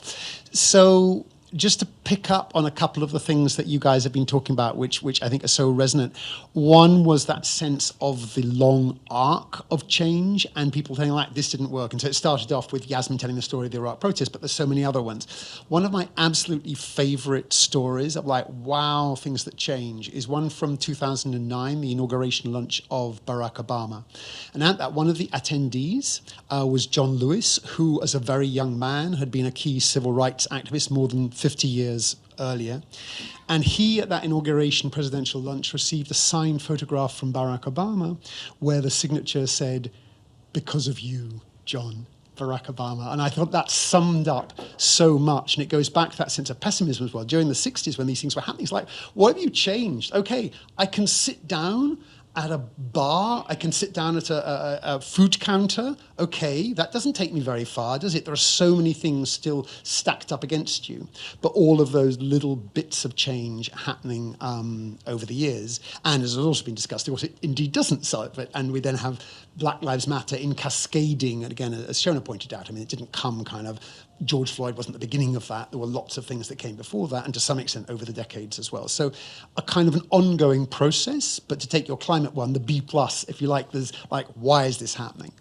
So, just to pick up on a couple of the things that you guys have been talking about, which I think are so resonant. One was that sense of the long arc of change and people saying, like, this didn't work. And so it started off with Yasmin telling the story of the Iraq protest, but there's so many other ones. One of my absolutely favorite stories of, like, wow, things that change is one from 2009, the inauguration lunch of Barack Obama. And at that, one of the attendees was John Lewis, who, as a very young man, had been a key civil rights activist more than 50 years earlier. And he, at that inauguration presidential lunch, received a signed photograph from Barack Obama where the signature said, "Because of you, John, Barack Obama." And I thought that summed up so much. And it goes back to that sense of pessimism as well. During the 60s, when these things were happening, it's like, what have you changed? Okay, I can sit down at a bar, I can sit down at a food counter. Okay, that doesn't take me very far, does it? There are so many things still stacked up against you. But all of those little bits of change happening over the years. And as has also been discussed, of course, it indeed doesn't solve it. And we then have Black Lives Matter in cascading. And again, as Shona pointed out, I mean, it didn't come kind of, George Floyd wasn't the beginning of that. There were lots of things that came before that, and to some extent over the decades as well. So a kind of an ongoing process, but to take your climate one, the B+, if you like, there's like, why is this happening?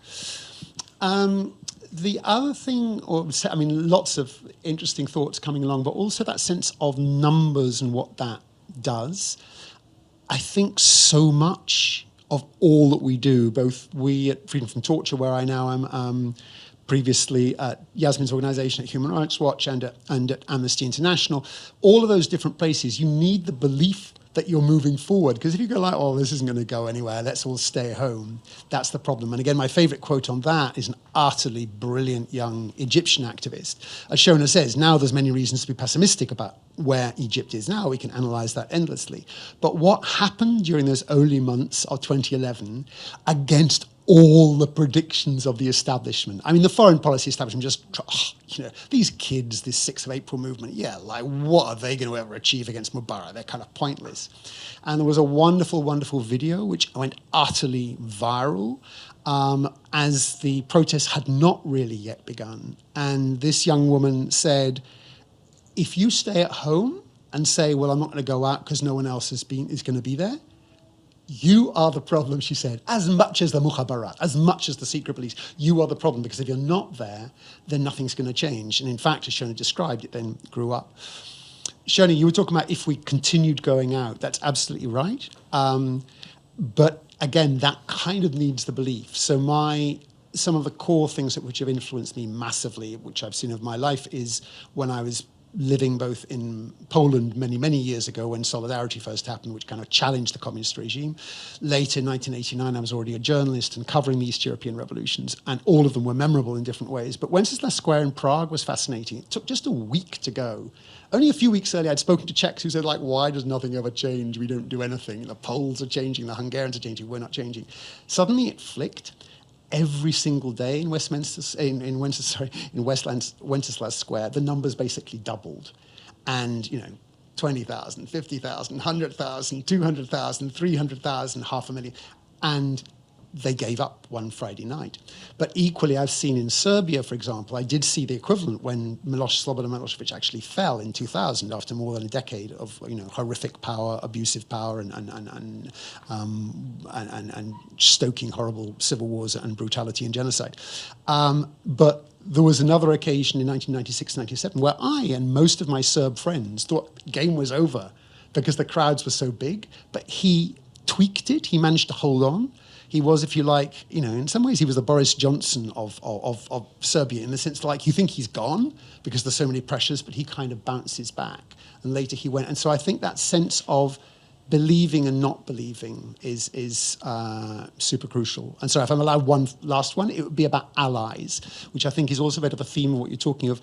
The other thing, lots of interesting thoughts coming along, but also that sense of numbers and what that does. I think so much of all that we do, both we at Freedom from Torture, where I now am, previously at Yasmin's organisation at Human Rights Watch and at Amnesty International, all of those different places, you need the belief that you're moving forward. Because if you go like, oh, this isn't going to go anywhere, let's all stay home, that's the problem. And again, my favourite quote on that is an utterly brilliant young Egyptian activist. As Shona says, now there's many reasons to be pessimistic about where Egypt is now. We can analyse that endlessly. But what happened during those early months of 2011, against all the predictions of the establishment. I mean, the foreign policy establishment these kids, this 6th of April movement, like what are they going to ever achieve against Mubarak? They're kind of pointless. And there was a wonderful, wonderful video which went utterly viral as the protests had not really yet begun. And this young woman said, if you stay at home and say, well, I'm not going to go out because no one else is going to be there, you are the problem, she said, as much as the mukhabarat, as much as the secret police. You are the problem, because if you're not there, then nothing's going to change. And in fact, as Shona described, it then grew up. Shona, you were talking about if we continued going out. That's absolutely right. But again, that kind of needs the belief. So some of the core things which have influenced me massively, which I've seen of my life, is when I was living both in Poland many, many years ago when Solidarity first happened, which kind of challenged the communist regime. Later in 1989, I was already a journalist and covering the East European revolutions, and all of them were memorable in different ways. But Wenceslas Square in Prague was fascinating. It took just a week to go. Only a few weeks earlier, I'd spoken to Czechs who said, like, why does nothing ever change? We don't do anything. The Poles are changing, the Hungarians are changing, we're not changing. Suddenly it flicked. Every single day in Wenceslas Square, the numbers basically doubled. And, 20,000, 50,000, 100,000, 200,000, 300,000, 500,000. And they gave up one Friday night. But equally, I've seen in Serbia, for example, I did see the equivalent when Slobodan Milosevic actually fell in 2000 after more than a decade of horrific power, abusive power, and stoking horrible civil wars and brutality and genocide. But there was another occasion in 1996-97 where I and most of my Serb friends thought the game was over because the crowds were so big, but he tweaked it. He managed to hold on. He was, if you like, in some ways he was the Boris Johnson of Serbia, in the sense like you think he's gone because there's so many pressures, but he kind of bounces back. And later he went. And so I think that sense of believing and not believing is super crucial. And so if I'm allowed one last one, it would be about allies, which I think is also a bit of a theme of what you're talking of.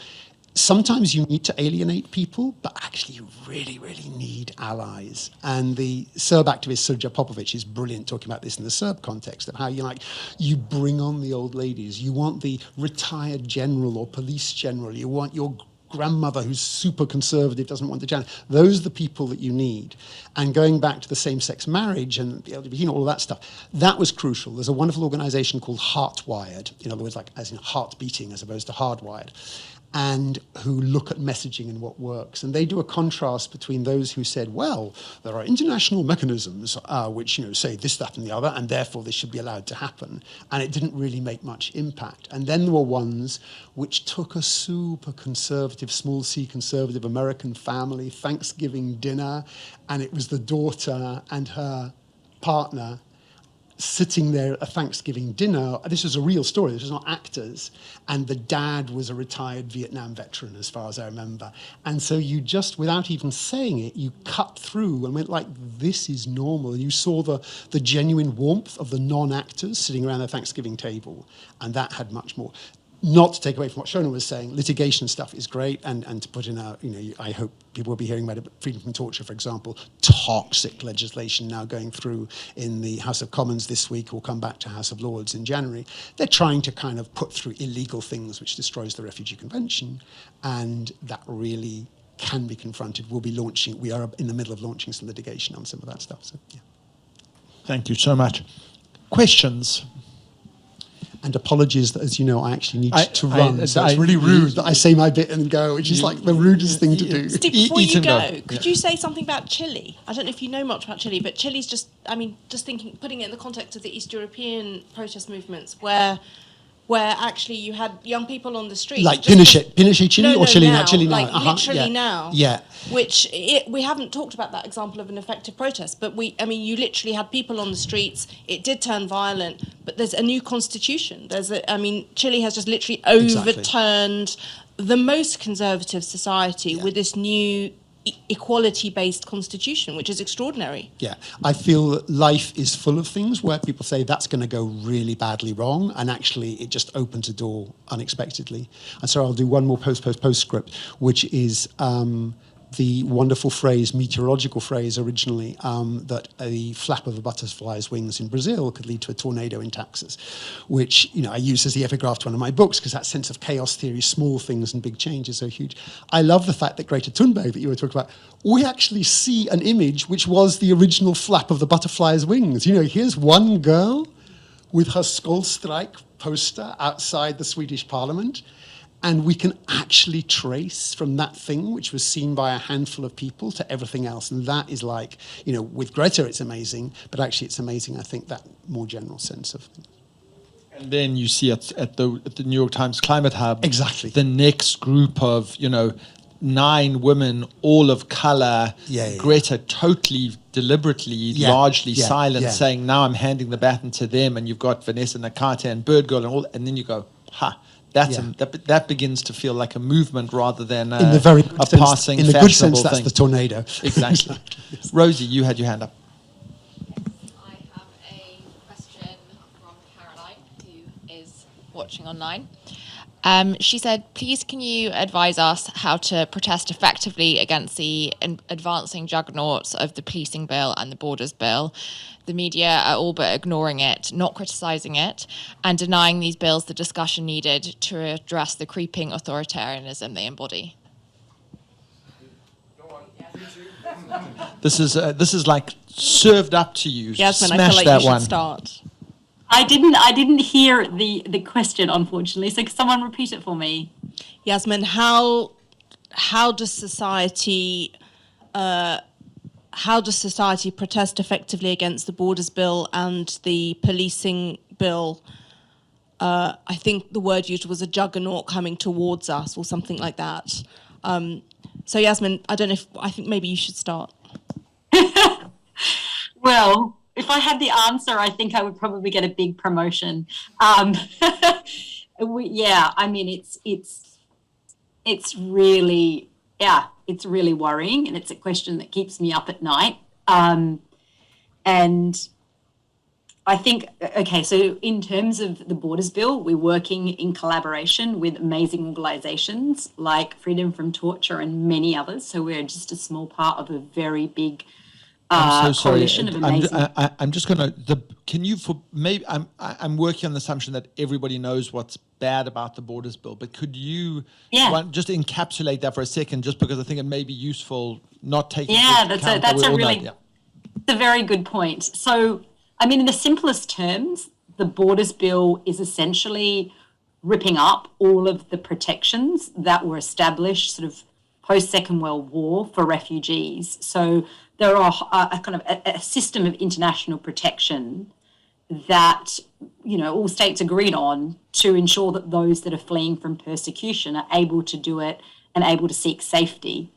Sometimes you need to alienate people, but actually you really, really need allies. And the Serb activist Srđan Popović is brilliant talking about this in the Serb context, of how you bring on the old ladies. You want the retired general or police general. You want your grandmother who's super conservative, doesn't want the gender. Those are the people that you need. And going back to the same-sex marriage and the LGBT, all of that stuff, that was crucial. There's a wonderful organization called Heartwired, in other words, like as in heart beating as opposed to hardwired, and who look at messaging and what works. And they do a contrast between those who said, well, there are international mechanisms which say this, that, and the other, and therefore this should be allowed to happen. And it didn't really make much impact. And then there were ones which took a super conservative, small c conservative American family, Thanksgiving dinner, and it was the daughter and her partner sitting there at a Thanksgiving dinner. This was a real story, this was not actors. And the dad was a retired Vietnam veteran, as far as I remember. And so you just, without even saying it, you cut through and went like, this is normal. And you saw the genuine warmth of the non-actors sitting around the Thanksgiving table. And that had much more. Not to take away from what Shona was saying, litigation stuff is great, and to put in I hope people will be hearing about it, but freedom from torture, for example, toxic legislation now going through in the House of Commons this week, will come back to House of Lords in January. They're trying to kind of put through illegal things which destroys the Refugee Convention, and that really can be confronted. We are in the middle of launching some litigation on some of that stuff. So, yeah. Thank you so much. Questions? And apologies that, as you know, I actually need to run. So it's really rude that I say my bit and go, which is like the rudest thing to do. Steve, before you go, could you say something about Chile? I don't know if you know much about Chile, but Chile's just thinking, putting it in the context of the East European protest movements, where actually you had young people on the street. Like Pinochet Chile or Chile now? Chile now. Like literally now. Yeah. Which we haven't talked about that example of an effective protest, but you literally had people on the streets. It did turn violent, but there's a new constitution. Chile has just literally overturned the most conservative society with this new equality-based constitution, which is extraordinary. Yeah, I feel that life is full of things where people say that's going to go really badly wrong, and actually it just opens a door unexpectedly. And so I'll do one more postscript, which is the wonderful phrase, meteorological phrase originally, that a flap of a butterfly's wings in Brazil could lead to a tornado in Texas, which, you know, I use as the epigraph to one of my books, because that sense of chaos theory, small things and big change is so huge. I love the fact that Greta Thunberg, that you were talking about, we actually see an image which was the original flap of the butterfly's wings. You know, here's one girl with her Skullstrike poster outside the Swedish Parliament, and we can actually trace from that thing, which was seen by a handful of people, to everything else. And that is like, you know, with Greta, it's amazing, but actually it's amazing, I think, that more general sense of things. And then you see at the New York Times Climate Hub, Exactly. the next group of, you know, 9 women, all of color, Greta totally, deliberately, largely silent, saying, now I'm handing the baton to them, and you've got Vanessa Nakata and Birdgirl and all, and then you go, ha. That begins to feel like a movement rather than in the very a sense, passing, in the good sense, that's thing. the tornado. Exactly. Rosie, you had your hand up. I have a question from Caroline, who is watching online. She said, please can you advise us how to protest effectively against the advancing juggernauts of the policing bill and the borders bill? The media are all but ignoring it, not criticising it, and denying these bills the discussion needed to address the creeping authoritarianism they embody. This is like served up to you. Yasmin, Smash I feel like that you one. should start. I didn't hear the question, unfortunately. So could someone repeat it for me? Yasmin, how does society protest effectively against the borders bill and the policing bill? I think the word used was a juggernaut coming towards us, or something like that. So Yasmin, I think maybe you should start. Well, if I had the answer, I think I would probably get a big promotion. I mean, it's really worrying, and it's a question that keeps me up at night. And I think, okay, so in terms of the Borders Bill, we're working in collaboration with amazing organisations like Freedom from Torture and many others. So we're just a small part of a very big I'm so sorry. coalition of amazing. I'm just going to. Can you I'm working on the assumption that everybody knows what's bad about the Borders Bill, but could you just encapsulate that for a second, just because I think it may be useful, not taking. That's a very good point. So, I mean, in the simplest terms, the Borders Bill is essentially ripping up all of the protections that were established sort of post-Second World War for refugees. So there are a kind of a system of international protection that, you know, all states agreed on to ensure that those that are fleeing from persecution are able to do it and able to seek safety.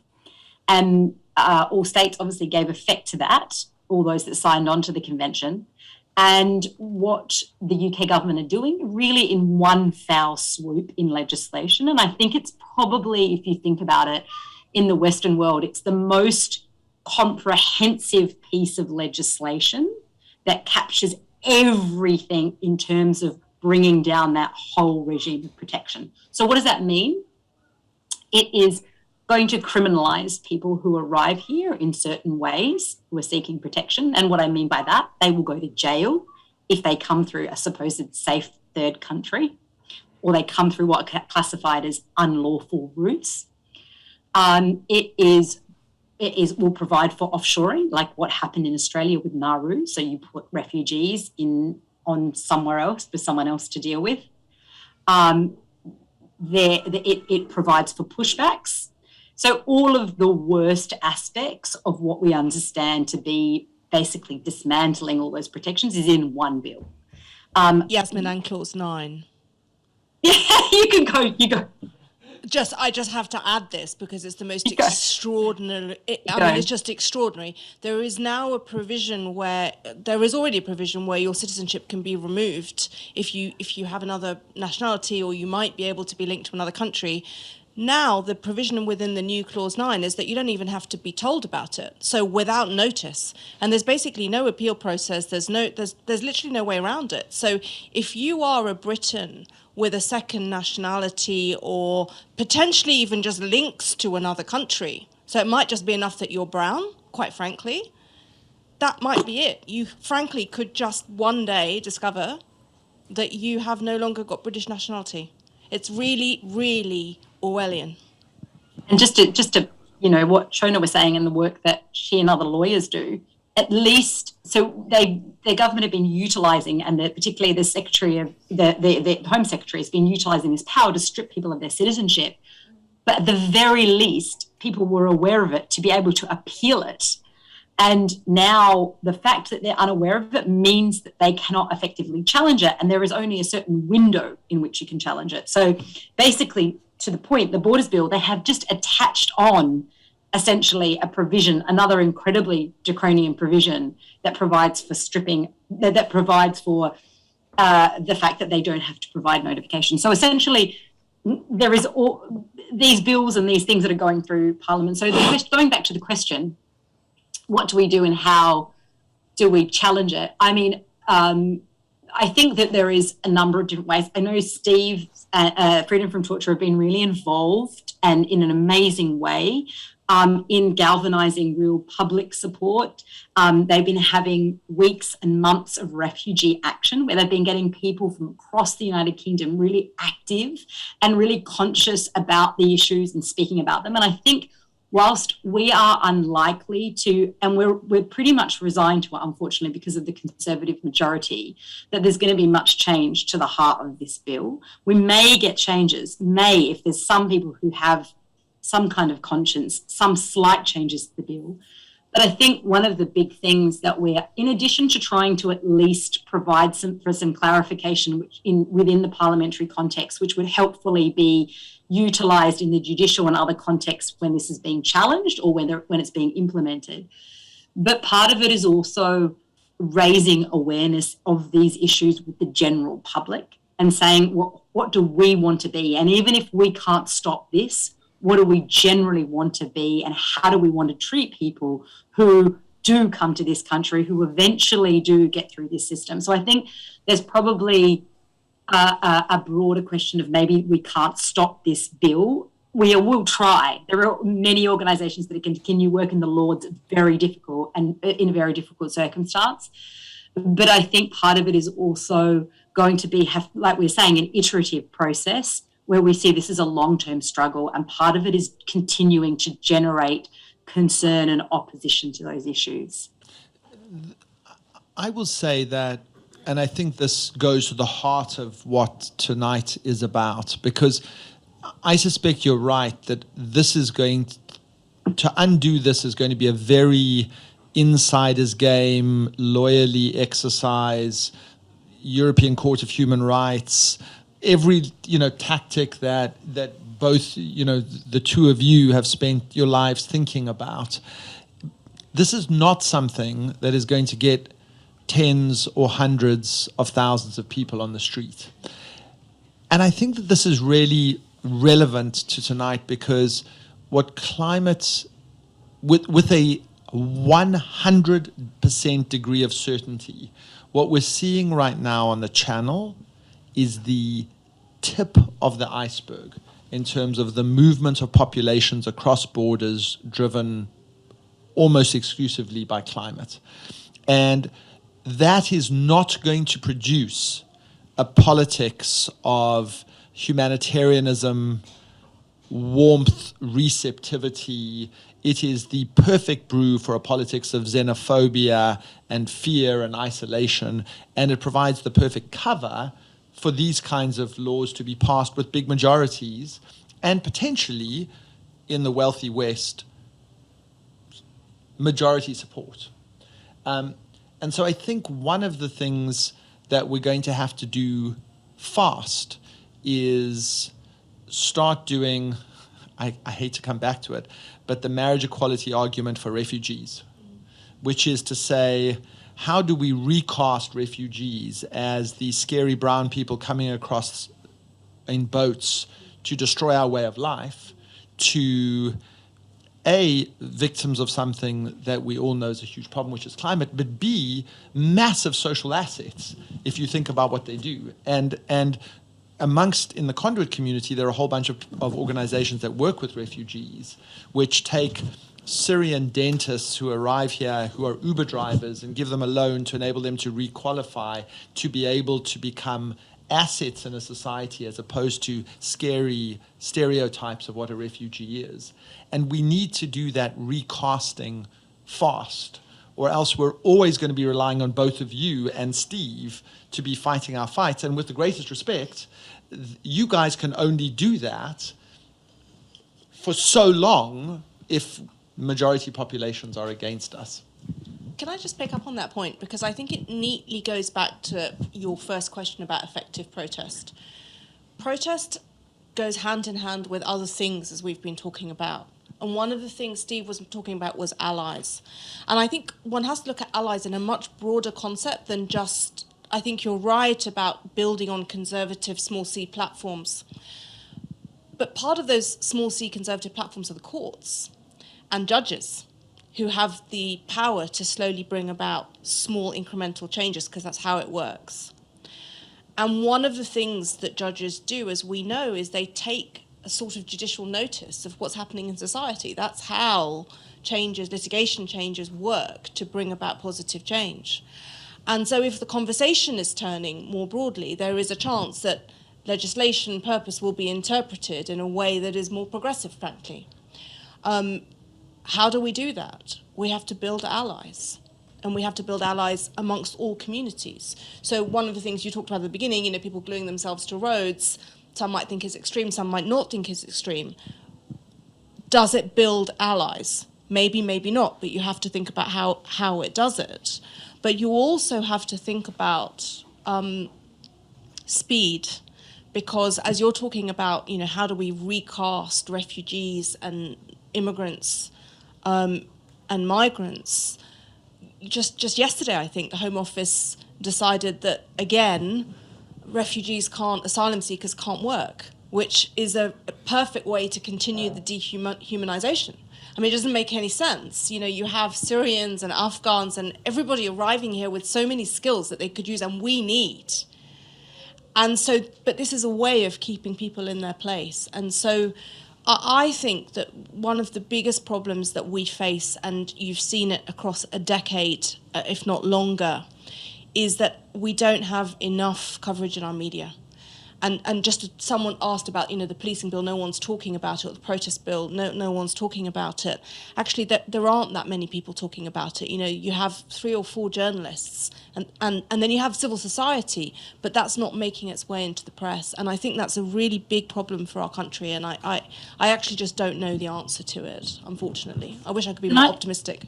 And all states obviously gave effect to that, all those that signed on to the convention. And what the UK government are doing, really in one foul swoop in legislation, and I think it's probably, if you think about it, in the Western world, it's the most comprehensive piece of legislation that captures everything in terms of bringing down that whole regime of protection. So what does that mean? It is going to criminalise people who arrive here in certain ways who are seeking protection. And what I mean by that, they will go to jail if they come through a supposed safe third country, or they come through what are classified as unlawful routes. It will provide for offshoring, like what happened in Australia with Nauru. So you put refugees on somewhere else for someone else to deal with. It provides for pushbacks. So all of the worst aspects of what we understand to be basically dismantling all those protections is in one bill. Yasmin, and clause 9. Yeah, you go. I just have to add this because it's the most extraordinary. It's just extraordinary. There is now a provision where there is already a provision where your citizenship can be removed if you have another nationality, or you might be able to be linked to another country. Now the provision within the new clause 9 is that you don't even have to be told about it. So without notice, and there's basically no appeal process. There's literally no way around it. So if you are a Briton with a second nationality, or potentially even just links to another country, So it might just be enough that you're brown, quite frankly. That might be it. You frankly could just one day discover that you have no longer got British nationality. It's really, really Orwellian. And just to what Shona was saying and the work that she and other lawyers do, at least, so their government have been utilising, and particularly the Secretary of the Home Secretary has been utilising this power to strip people of their citizenship. But at the very least, people were aware of it to be able to appeal it. And now the fact that they're unaware of it means that they cannot effectively challenge it. And there is only a certain window in which you can challenge it. So basically, to the point, the Borders Bill, they have just attached on essentially a provision, another incredibly draconian provision that provides for stripping, that provides for the fact that they don't have to provide notification. So essentially, there is all these bills and these things that are going through Parliament. So going back to the question, what do we do and how do we challenge it? I mean, I think that there is a number of different ways. I know Steve, Freedom from Torture, have been really involved and in an amazing way in galvanising real public support. They've been having weeks and months of refugee action where they've been getting people from across the United Kingdom really active and really conscious about the issues and speaking about them. And I think whilst we are unlikely to, and we're pretty much resigned to it, unfortunately, because of the Conservative majority, that there's going to be much change to the heart of this bill. We may get changes, if there's some people who have some kind of conscience, some slight changes to the bill. But I think one of the big things that we're, in addition to trying to at least provide some clarification within the parliamentary context, which would helpfully be utilised in the judicial and other contexts when this is being challenged or when it's being implemented. But part of it is also raising awareness of these issues with the general public and saying, what do we want to be? And even if we can't stop this, what do we generally want to be, and how do we want to treat people who do come to this country, who eventually do get through this system? So I think there's probably a broader question of maybe we can't stop this bill. We will try. There are many organisations that continue work in the Lords very difficult and in a very difficult circumstance. But I think part of it is also going to be, like we were saying, an iterative process where we see this as a long-term struggle, and part of it is continuing to generate concern and opposition to those issues. I will say that, and I think this goes to the heart of what tonight is about, because I suspect you're right that this is going to undo this is going to be a very insider's game, lawyerly exercise, European Court of Human Rights, every tactic that both the two of you have spent your lives thinking about. This is not something that is going to get tens or hundreds of thousands of people on the street. And I think that this is really relevant to tonight, because what climate, with a 100% degree of certainty, what we're seeing right now on the Channel is the tip of the iceberg in terms of the movement of populations across borders driven almost exclusively by climate. And that is not going to produce a politics of humanitarianism, warmth, receptivity. It is the perfect brew for a politics of xenophobia and fear and isolation, and it provides the perfect cover for these kinds of laws to be passed with big majorities, and potentially, in the wealthy West, majority support. And so I think one of the things that we're going to have to do fast is start doing, I hate to come back to it, but the marriage equality argument for refugees, which is to say, how do we recast refugees as these scary brown people coming across in boats to destroy our way of life, to A, victims of something that we all know is a huge problem, which is climate, but B, massive social assets, if you think about what they do. And in the conduit community, there are a whole bunch of organizations that work with refugees, which take Syrian dentists who arrive here, who are Uber drivers, and give them a loan to enable them to requalify, to be able to become assets in a society as opposed to scary stereotypes of what a refugee is. And we need to do that recasting fast, or else we're always going to be relying on both of you and Steve to be fighting our fights. And with the greatest respect, you guys can only do that for so long if majority populations are against us. Can I just pick up on that point? Because I think it neatly goes back to your first question about effective protest. Protest goes hand in hand with other things, as we've been talking about. And one of the things Steve was talking about was allies. And I think one has to look at allies in a much broader concept than just, I think you're right about building on conservative small c platforms. But part of those small c conservative platforms are the courts and judges who have the power to slowly bring about small incremental changes, because that's how it works. And one of the things that judges do, as we know, is they take a sort of judicial notice of what's happening in society. That's how litigation changes work to bring about positive change. And so if the conversation is turning more broadly, there is a chance that legislation purpose will be interpreted in a way that is more progressive, frankly. How do we do that? We have to build allies. And we have to build allies amongst all communities. So one of the things you talked about at the beginning, people gluing themselves to roads, some might think is extreme, some might not think is extreme. Does it build allies? Maybe, maybe not, but you have to think about how it does it. But you also have to think about speed, because as you're talking about, how do we recast refugees and immigrants and migrants? Just yesterday, I think, the Home Office decided that, again, asylum seekers can't work, which is a perfect way to continue the dehumanization. I mean, it doesn't make any sense. You have Syrians and Afghans and everybody arriving here with so many skills that they could use and we need. And so, but this is a way of keeping people in their place. And so I think that one of the biggest problems that we face, and you've seen it across a decade, if not longer, is that we don't have enough coverage in our media. And just someone asked about, the policing bill, no one's talking about it, or the protest bill, no one's talking about it. Actually, there aren't that many people talking about it. You have 3 or 4 journalists, and then you have civil society, but that's not making its way into the press. And I think that's a really big problem for our country, and I actually just don't know the answer to it, unfortunately. I wish I could be more optimistic.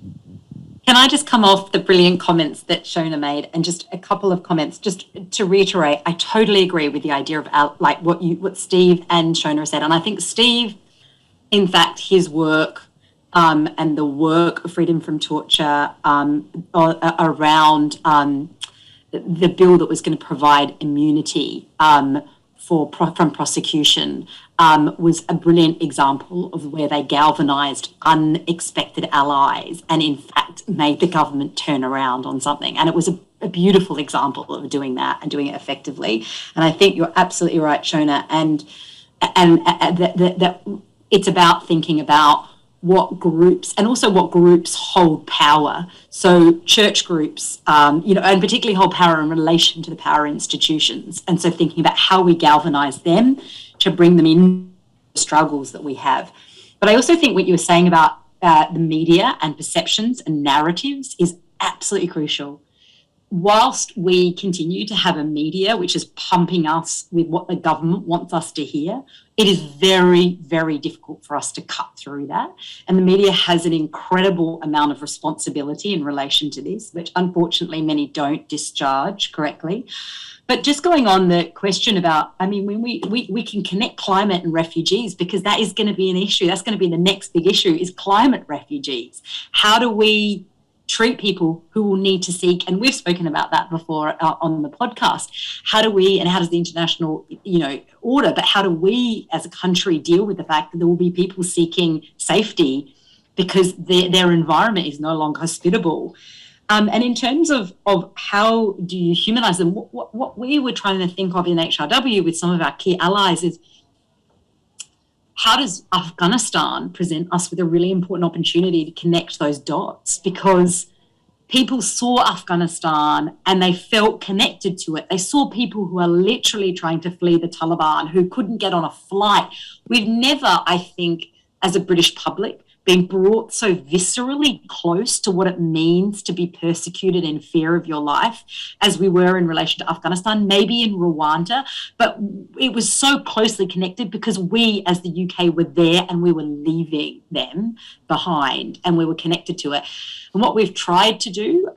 Can I just come off the brilliant comments that Shona made, and just a couple of comments just to reiterate? I totally agree with the idea of what Steve and Shona said, and I think Steve, in fact, his work and the work of Freedom from Torture around the bill that was going to provide immunity from prosecution was a brilliant example of where they galvanised unexpected allies and in fact made the government turn around on something. And it was a beautiful example of doing that and doing it effectively. And I think you're absolutely right, Shona. And that it's about thinking about what groups hold power. So church groups, and particularly hold power in relation to the power institutions. And so thinking about how we galvanise them to bring them in the struggles that we have. But I also think what you were saying about the media and perceptions and narratives is absolutely crucial. Whilst we continue to have a media which is pumping us with what the government wants us to hear, it is very, very difficult for us to cut through that. And the media has an incredible amount of responsibility in relation to this, which unfortunately many don't discharge correctly. But just going on the question about, when we can connect climate and refugees, because that is going to be an issue. That's going to be the next big issue, is climate refugees. How do we treat people who will need to seek, and we've spoken about that before on the podcast, how does the international order, but how do we as a country deal with the fact that there will be people seeking safety because their environment is no longer hospitable? And in terms of how do you humanize them, what we were trying to think of in HRW with some of our key allies is, how does Afghanistan present us with a really important opportunity to connect those dots? Because people saw Afghanistan and they felt connected to it. They saw people who are literally trying to flee the Taliban, who couldn't get on a flight. We've never, I think, as a British public, been brought so viscerally close to what it means to be persecuted in fear of your life as we were in relation to Afghanistan, maybe in Rwanda, but it was so closely connected because we as the UK were there and we were leaving them behind and we were connected to it. And what we've tried to do,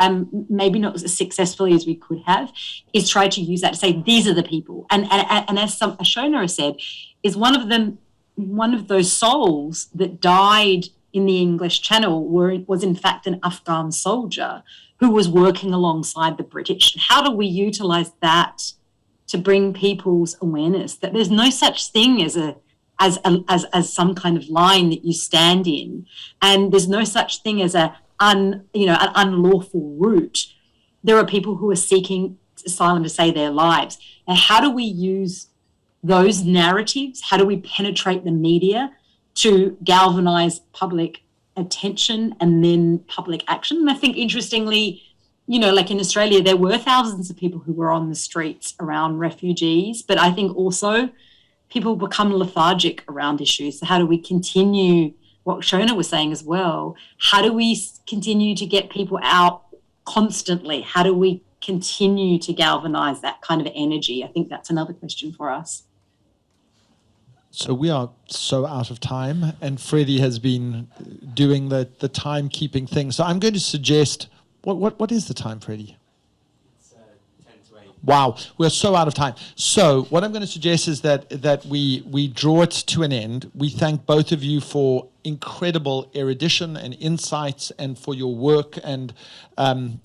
maybe not as successfully as we could have, is try to use that to say, these are the people. And as Ashona has said, is one of those souls that died in the English Channel was in fact an Afghan soldier who was working alongside the British. How do we utilise that to bring people's awareness that there's no such thing as some kind of line that you stand in, and there's no such thing as an unlawful route. There are people who are seeking asylum to save their lives. And how do we use those narratives? How do we penetrate the media to galvanise public attention and then public action? And I think, interestingly, like in Australia, there were thousands of people who were on the streets around refugees, but I think also people become lethargic around issues. So how do we continue, what Shona was saying as well, how do we continue to get people out constantly? How do we continue to galvanise that kind of energy? I think that's another question for us. So we are so out of time, and Freddie has been doing the timekeeping thing. So I'm going to suggest, what is the time, Freddie? It's 10 to 8. Wow, we're so out of time. So what I'm going to suggest is that we draw it to an end. We thank both of you for incredible erudition and insights, and for your work, and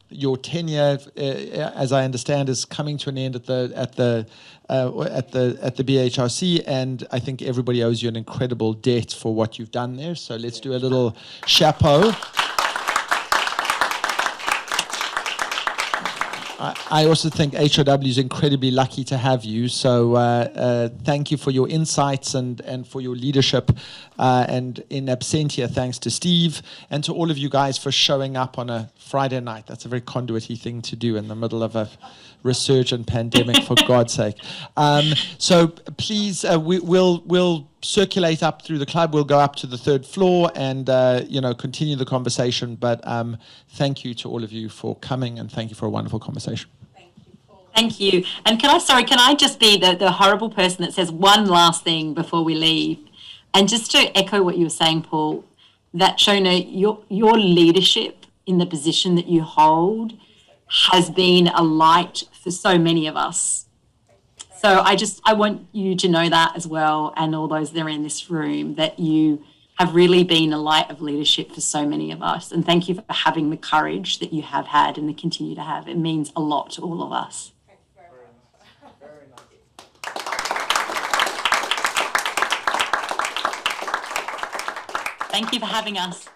your tenure, as I understand, is coming to an end at the BHRC, and I think everybody owes you an incredible debt for what you've done there. So let's do a little chapeau. I also think HRW is incredibly lucky to have you. So thank you for your insights and for your leadership. And in absentia, thanks to Steve and to all of you guys for showing up on a Friday night. That's a very conduity thing to do in the middle of a resurgent pandemic, for God's sake. So please, we'll circulate up through the club. We'll go up to the 3rd floor and continue the conversation. But thank you to all of you for coming, and thank you for a wonderful conversation. Thank you. And can I just be the horrible person that says one last thing before we leave? And just to echo what you were saying, Paul, that Shona, your leadership in the position that you hold has been a light for so many of us. So I want you to know that as well, and all those that are in this room, that you have really been a light of leadership for so many of us. And thank you for having the courage that you have had and continue to have. It means a lot to all of us. Thank you for having us.